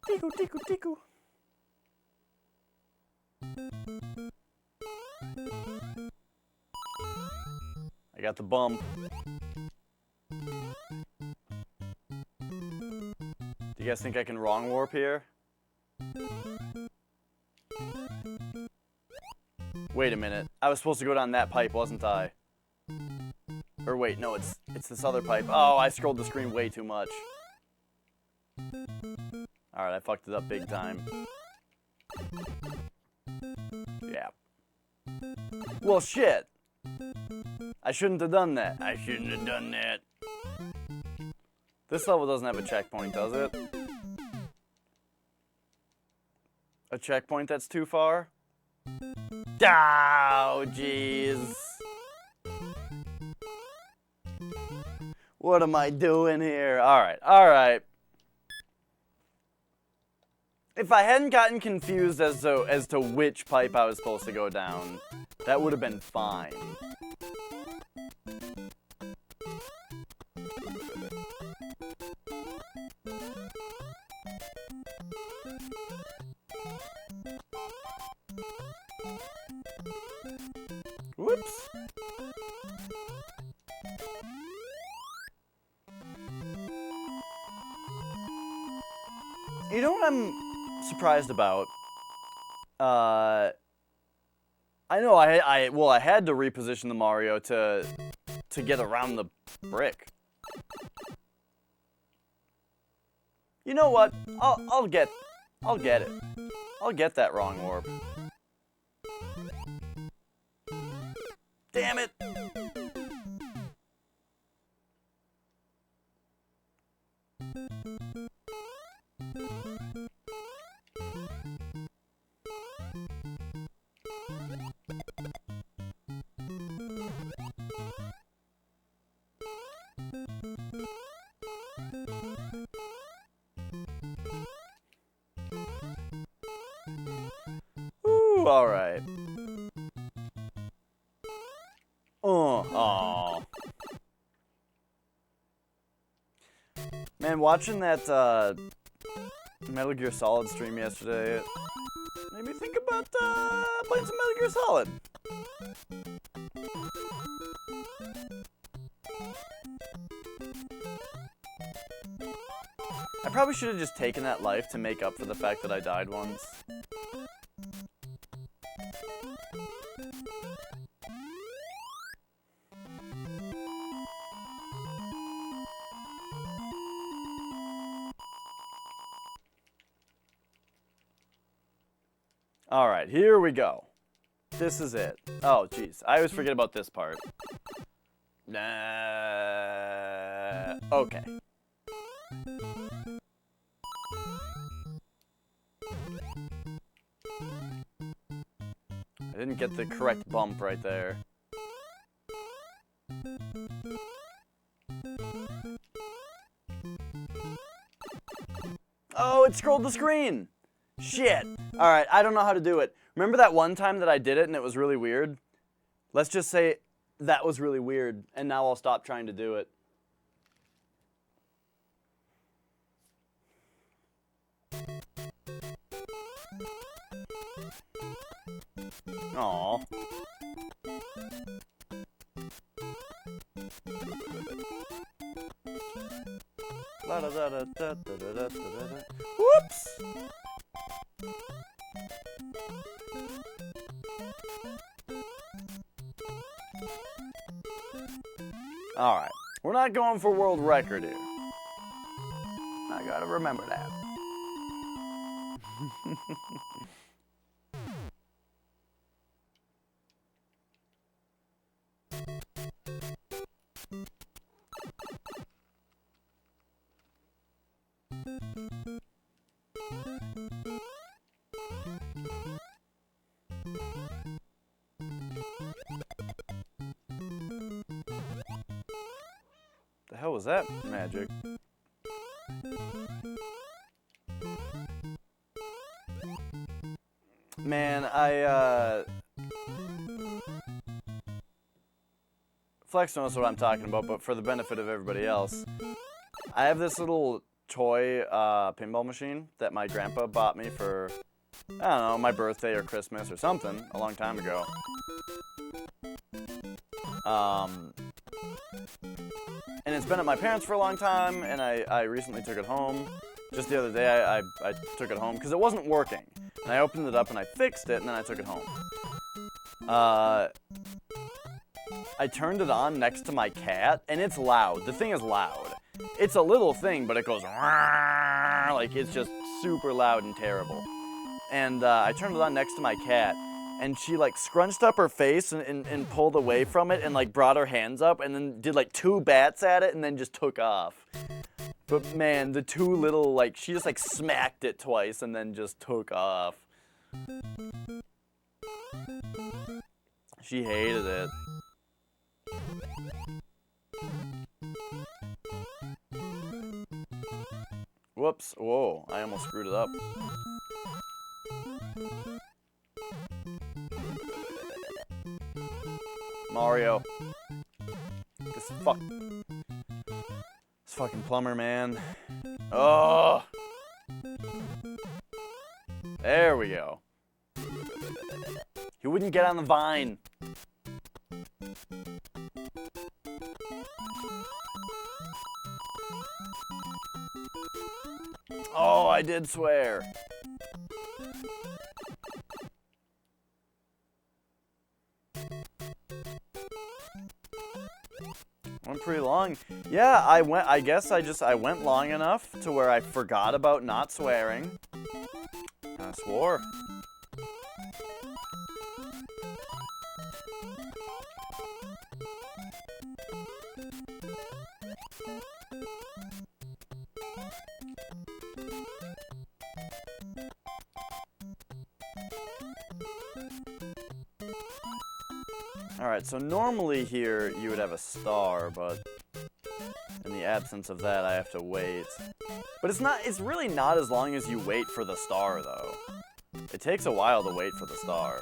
Tiku, tiku, tiku. I got the bump. Do you guys think I can wrong warp here? Wait a minute. I was supposed to go down that pipe, wasn't I? Or wait, no, it's this other pipe. Oh, I scrolled the screen way too much. Alright, I fucked it up big time. Yeah. Well, shit. I shouldn't have done that. I shouldn't have done that. This level doesn't have a checkpoint, does it? A checkpoint that's too far? Oh, jeez. What am I doing here? Alright, alright. If I hadn't gotten confused as to which pipe I was supposed to go down, that would have been fine. Whoops. You know what I'm surprised about? I know I had to reposition the Mario to get around the brick. You know what? I'll get it. I'll get that wrong orb. Damn it! Ooh, all right. Oh, man, watching that Metal Gear Solid stream yesterday made me think about playing some Metal Gear Solid. I probably should have just taken that life to make up for the fact that I died once. All right, here we go. This is it. Oh, jeez. I always forget about this part. Okay. I didn't get the correct bump right there. Oh, it scrolled the screen! Shit! Alright, I don't know how to do it. Remember that one time that I did it and it was really weird? Let's just say that was really weird, and now I'll stop trying to do it. Aww. Whoops! Alright, we're not going for world record here. I gotta remember that. The hell was that magic? Man, Flex knows what I'm talking about, but for the benefit of everybody else, I have this little toy pinball machine that my grandpa bought me for, I don't know, my birthday or Christmas or something a long time ago. And it's been at my parents' for a long time, and I recently took it home. Just the other day, I took it home because it wasn't working. And I opened it up and I fixed it, and then I took it home. I turned it on next to my cat, and it's loud. The thing is loud. It's a little thing, but it goes like it's just super loud and terrible. And I turned it on next to my cat, and she like scrunched up her face and pulled away from it and like brought her hands up and then did like 2 bats at it and then just took off. But man, the 2 little, like, she just like smacked it twice and then just took off. She hated it. Whoops, whoa, I almost screwed it up. Mario. This fucking plumber, man. Oh! There we go. He wouldn't get on the vine. Oh, I did swear. Went pretty long. Yeah, I guess I went long enough to where I forgot about not swearing. I swore. Alright, so normally here you would have a star, but in the absence of that I have to wait. But it's really not as long as you wait for the star, though. It takes a while to wait for the star.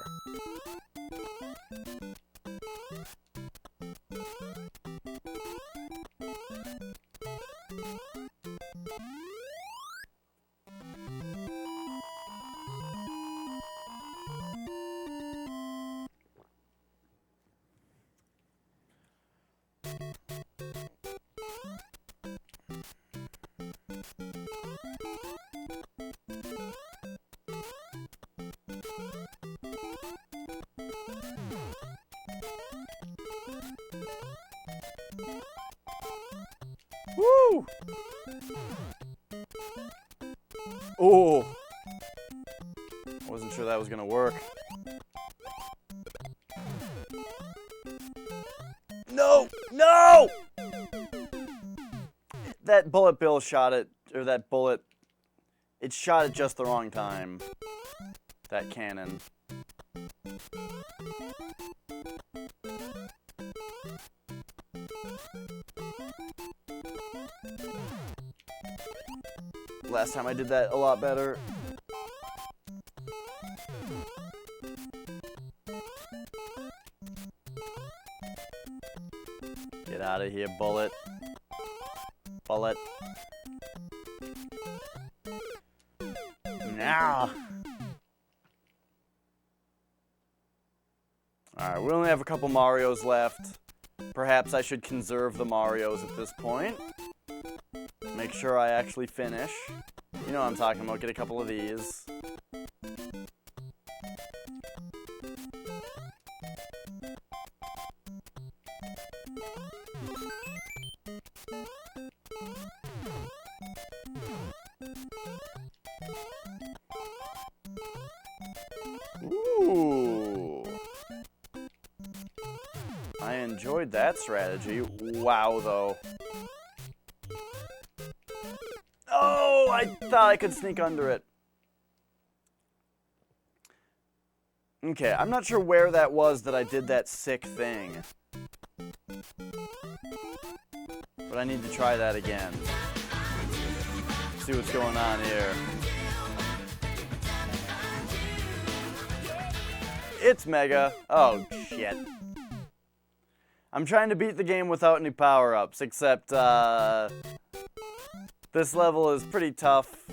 Woo! Oh! Wasn't sure that was gonna work. No! No! That bullet bill shot it, or that bullet, it shot at just the wrong time. That cannon. Last time I did that a lot better. Get out of here, bullet. Bullet. Now. Alright, we only have a couple Marios left. Perhaps I should conserve the Marios at this point. Make sure I actually finish. You know what I'm talking about. Get a couple of these. Ooh. I enjoyed that strategy. Wow, though. Oh, I thought I could sneak under it. Okay, I'm not sure where that was that I did that sick thing. But I need to try that again. See what's going on here. It's Mega. Oh, shit. I'm trying to beat the game without any power-ups, except, this level is pretty tough,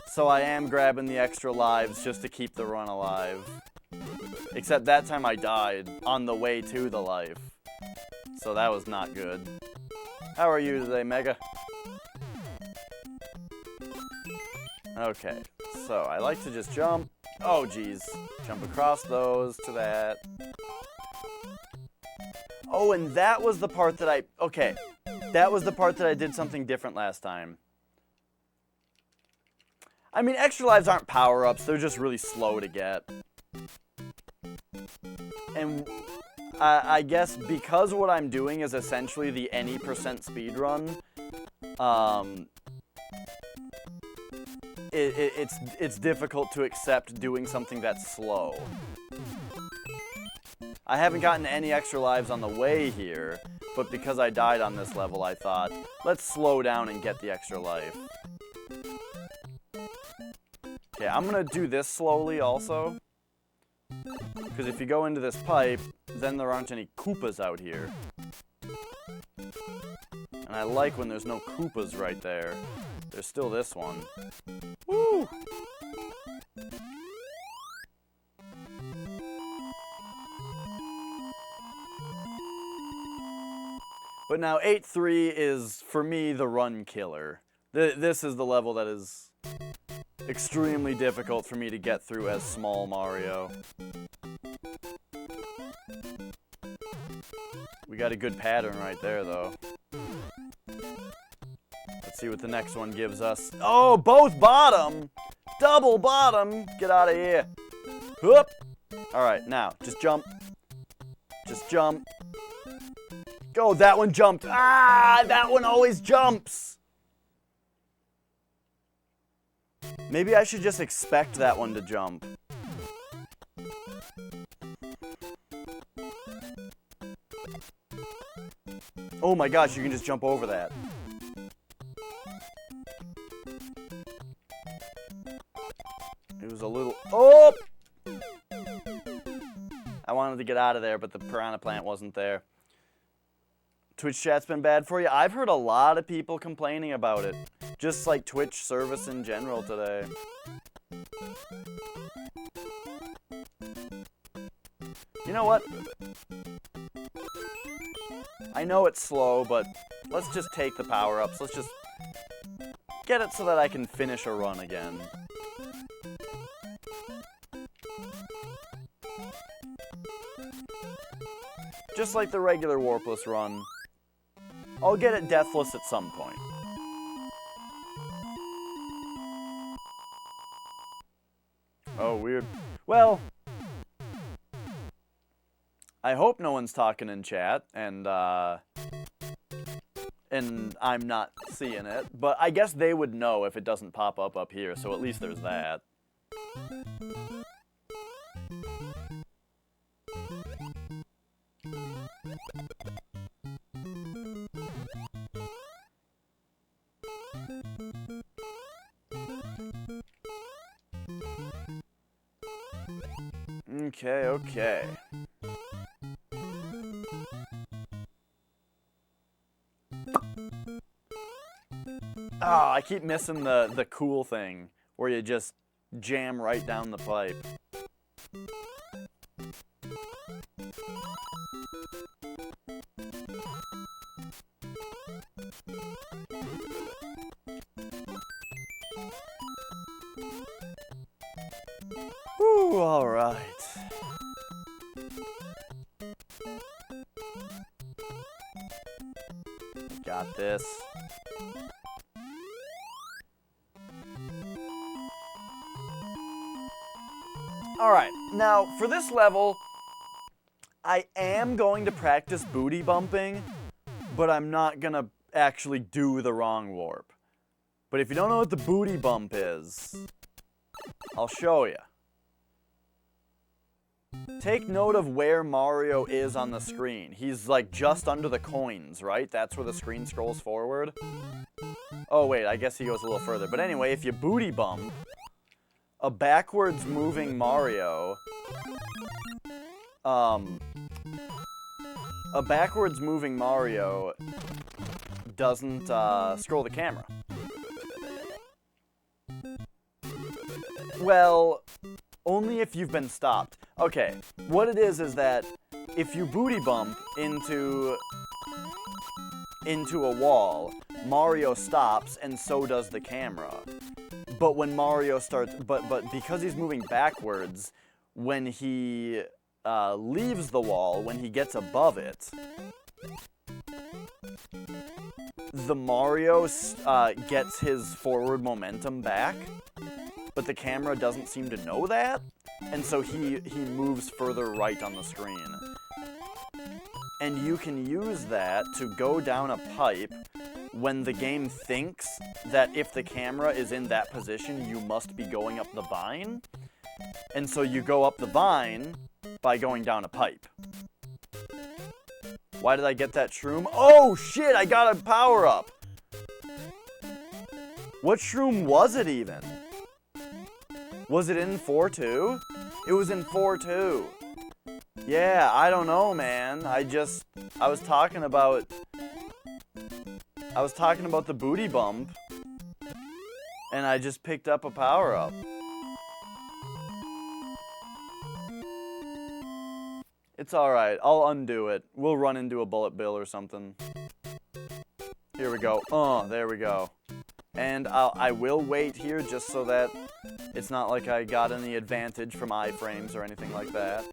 so I am grabbing the extra lives just to keep the run alive. Except that time I died on the way to the life, so that was not good. How are you today, Mega? Okay, so I like to just jump. Oh, geez. Jump across those to that. Oh, and that was the part that I... Okay. That was the part that I did something different last time. I mean, extra lives aren't power-ups. They're just really slow to get. And I guess because what I'm doing is essentially the any % speedrun, it's difficult to accept doing something that's slow. I haven't gotten any extra lives on the way here, but because I died on this level, I thought, let's slow down and get the extra life. Okay, I'm gonna do this slowly also, because if you go into this pipe, then there aren't any Koopas out here. And I like when there's no Koopas right there. There's still this one. Woo! But now 8-3 is, for me, the run killer. This is the level that is extremely difficult for me to get through as small Mario. We got a good pattern right there, though. Let's see what the next one gives us. Oh, both bottom! Double bottom! Get out of here. Whoop! Alright, now, just jump. Just jump. Go, that one jumped. Ah, that one always jumps. Maybe I should just expect that one to jump. Oh my gosh, you can just jump over that. It was a little... Oh! I wanted to get out of there, but the piranha plant wasn't there. Twitch chat's been bad for you? I've heard a lot of people complaining about it. Just like Twitch service in general today. You know what? I know it's slow, but let's just take the power-ups. Let's just get it so that I can finish a run again. Just like the regular warpless run. I'll get it deathless at some point. Oh, weird. Well, I hope no one's talking in chat, and I'm not seeing it. But I guess they would know if it doesn't pop up here, so at least there's that. Okay, okay. Oh, I keep missing the cool thing, where you just jam right down the pipe. Whew, all right. Got this. Alright, now for this level, I am going to practice booty bumping, but I'm not gonna actually do the wrong warp. But if you don't know what the booty bump is, I'll show you. Take note of where Mario is on the screen. He's like just under the coins, right? That's where the screen scrolls forward. Oh wait, I guess he goes a little further. But anyway, if you booty bump, a backwards moving Mario, doesn't scroll the camera. Well, only if you've been stopped. Okay, what it is that if you booty bump into a wall, Mario stops and so does the camera. But when Mario starts, but because he's moving backwards, when he leaves the wall, when he gets above it, the Mario gets his forward momentum back, but the camera doesn't seem to know that, and so he moves further right on the screen. And you can use that to go down a pipe when the game thinks that if the camera is in that position, you must be going up the vine. And so you go up the vine by going down a pipe. Why did I get that shroom? Oh shit, I got a power-up! What shroom was it even? Was it in 4-2? It was in 4-2. Yeah, I don't know, man. I was talking about the booty bump, and I just picked up a power-up. It's alright. I'll undo it. We'll run into a bullet bill or something. Here we go. Oh, there we go. And I will wait here just so that it's not like I got any advantage from iframes or anything like that.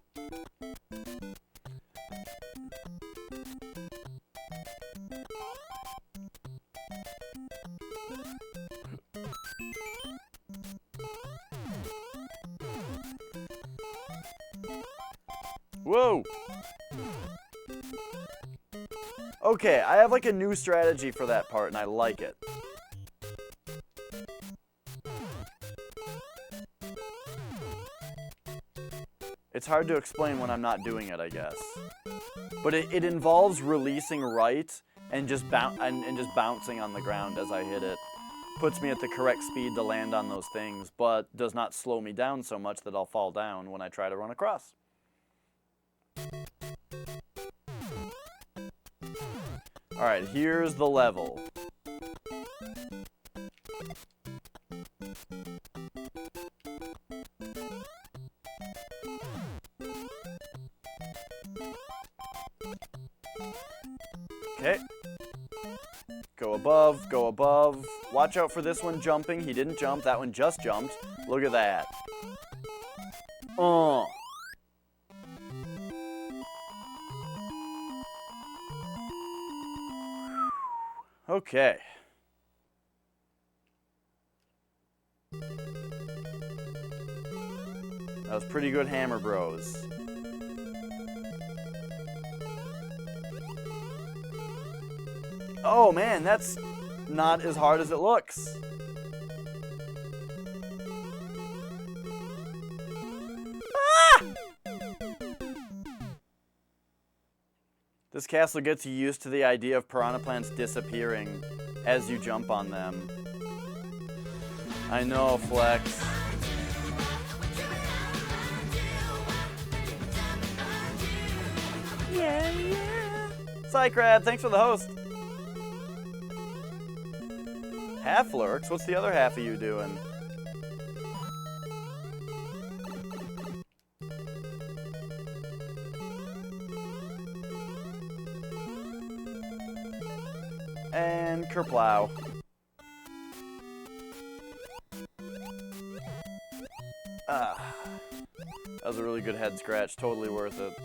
Whoa! Okay, I have like a new strategy for that part and I like it. It's hard to explain when I'm not doing it, I guess. But it involves releasing right and just bouncing on the ground as I hit it. Puts me at the correct speed to land on those things, but does not slow me down so much that I'll fall down when I try to run across. Alright, here's the level. Okay. Go above, go above. Watch out for this one jumping. He didn't jump. That one just jumped. Look at that. Oh. Okay. That was pretty good, Hammer Bros. Oh man, that's not as hard as it looks. Ah! This castle gets you used to the idea of piranha plants disappearing as you jump on them. I know, Flex. Yeah, yeah. Psycrab, thanks for the host. Half lurks? What's the other half of you doing? And kerplow. Ah. That was a really good head scratch. Totally worth it.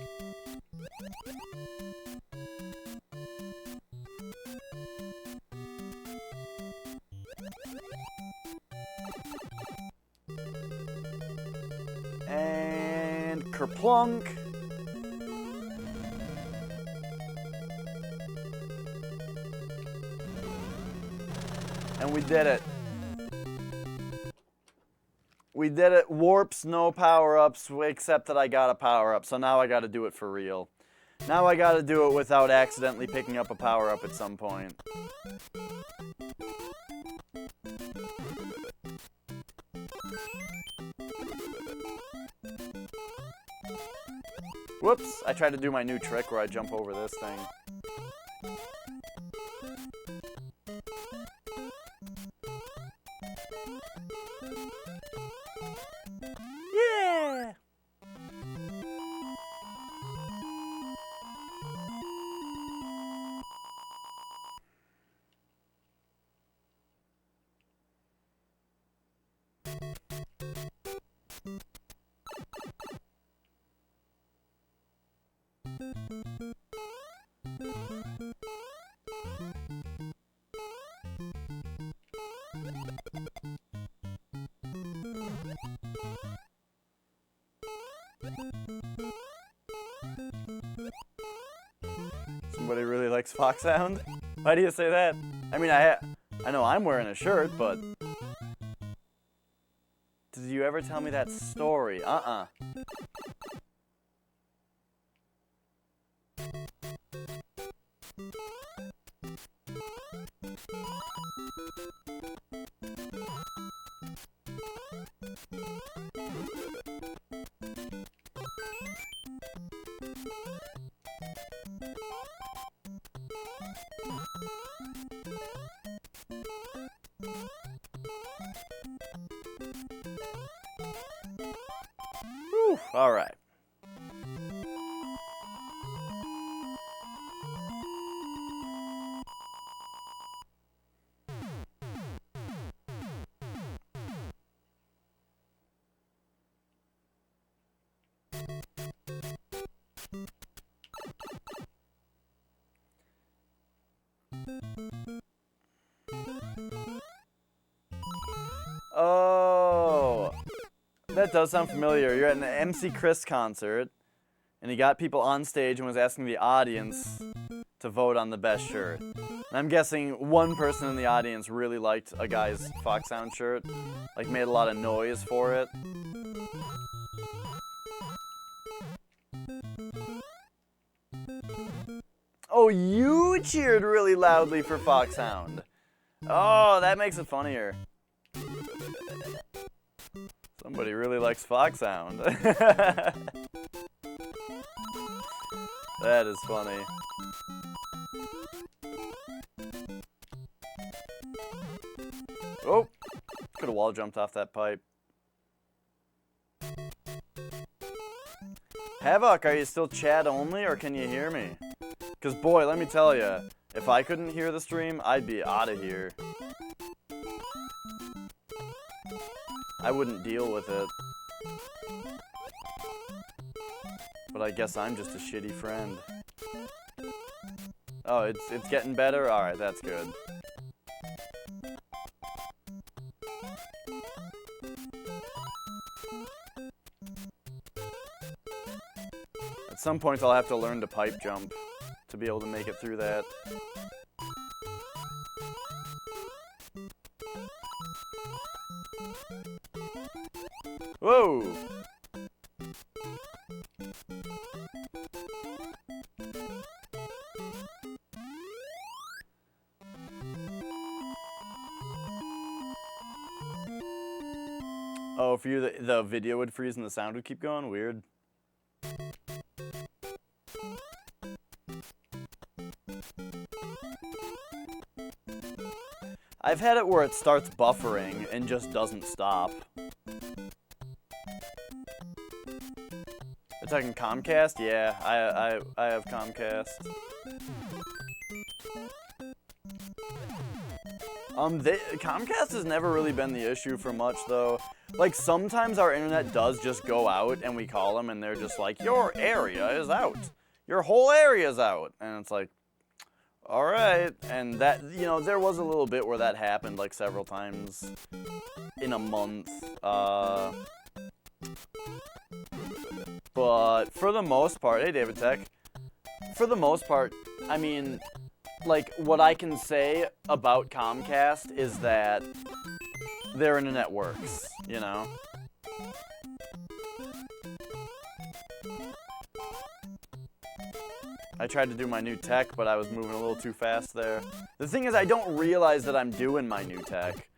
And kerplunk. And we did it. We did it. Warps, no power-ups, except that I got a power-up. So now I got to do it for real. Now I got to do it without accidentally picking up a power-up at some point. Whoops, I tried to do my new trick where I jump over this thing. Yeah! Somebody really likes Foxhound? Why do you say that? I mean, I know I'm wearing a shirt, but... Did you ever tell me that story? Uh-uh. Whew, all right. Oh, that does sound familiar. You're at an MC Chris concert, and he got people on stage and was asking the audience to vote on the best shirt. And I'm guessing one person in the audience really liked a guy's Fox Sound shirt, like made a lot of noise for it. Oh, you cheered really loudly for Fox Sound. Oh, that makes it funnier. Somebody really likes Fox Sound. That is funny. Oh, could have wall jumped off that pipe. Havoc, are you still chat only, or can you hear me? Because, boy, let me tell you, if I couldn't hear the stream, I'd be out of here. I wouldn't deal with it. But I guess I'm just a shitty friend. Oh, it's getting better? Alright, that's good. At some point I'll have to learn to pipe jump to be able to make it through that. Whoa! Oh, for you the video would freeze and the sound would keep going? Weird. I've had it where it starts buffering and just doesn't stop. You're talking Comcast? Yeah, I have Comcast. Comcast has never really been the issue for much, though. Like, sometimes our internet does just go out, and we call them, and they're just like, your area is out. Your whole area is out. And it's like, alright. And that, you know, there was a little bit where that happened, like, several times in a month. But for the most part, hey, David Tech. For the most part, I mean, like, what I can say about Comcast is that their internet works, you know? I tried to do my new tech, but I was moving a little too fast there. The thing is, I don't realize that I'm doing my new tech,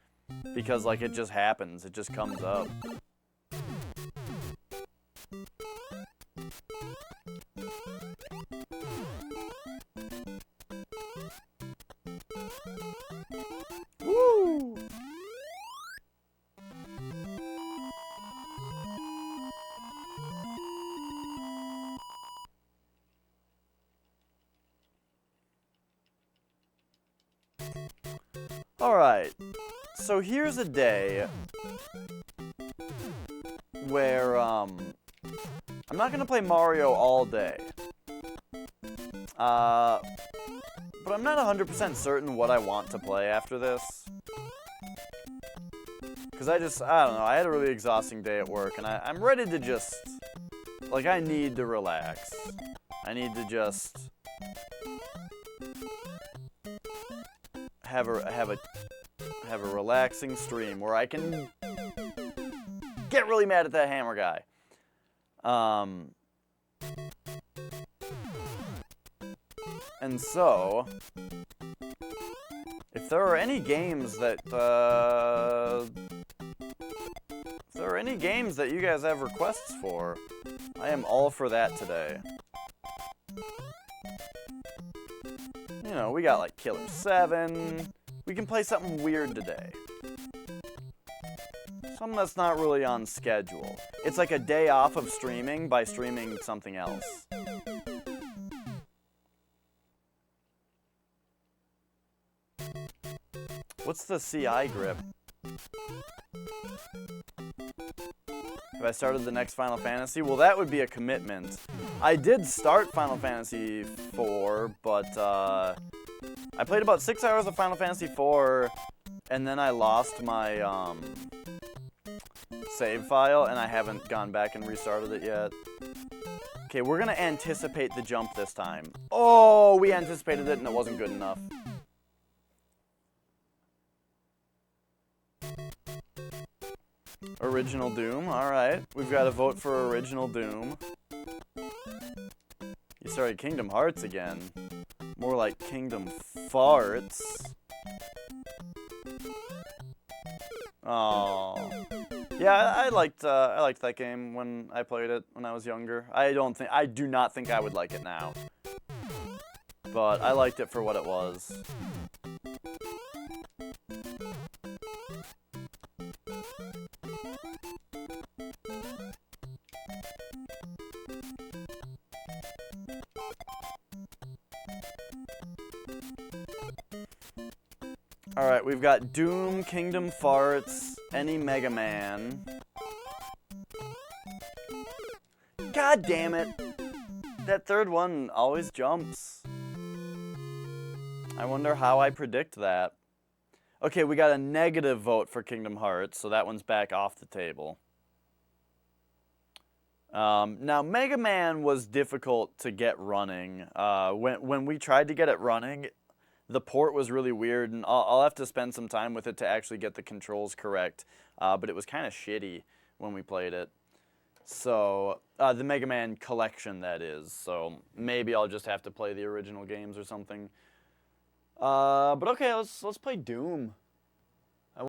because, like, it just happens. It just comes up. Woo! Alright, so here's a day where, I'm not gonna play Mario all day. But I'm not 100% certain what I want to play after this. Because I don't know, I had a really exhausting day at work, and I'm ready to just, like, I need to relax. I need to just have a relaxing stream where I can get really mad at that hammer guy. And so, if there are any games that you guys have requests for, I am all for that today. You know, we got like Killer 7. We can play something weird today. Something that's not really on schedule. It's like a day off of streaming by streaming something else. What's the CI grip? Have I started the next Final Fantasy? Well, that would be a commitment. I did start Final Fantasy IV, but I played about 6 hours of Final Fantasy IV, and then I lost my save file, and I haven't gone back and restarted it yet. Okay, we're gonna anticipate the jump this time. Oh, we anticipated it, and it wasn't good enough. Original Doom, alright. We've got a vote for Original Doom. You started Kingdom Hearts again. More like Kingdom Farts. Oh. Yeah, I liked that game when I played it when I was younger. I do not think I would like it now. But I liked it for what it was. Alright, we've got Doom, Kingdom Farts, any Mega Man. God damn it! That third one always jumps. I wonder how I predict that. Okay, we got a negative vote for Kingdom Hearts, so that one's back off the table. Now, Mega Man was difficult to get running. When we tried to get it running, the port was really weird, and I'll have to spend some time with it to actually get the controls correct. But it was kind of shitty when we played it. So, the Mega Man collection, that is. So, maybe I'll just have to play the original games or something. But okay, let's play Doom.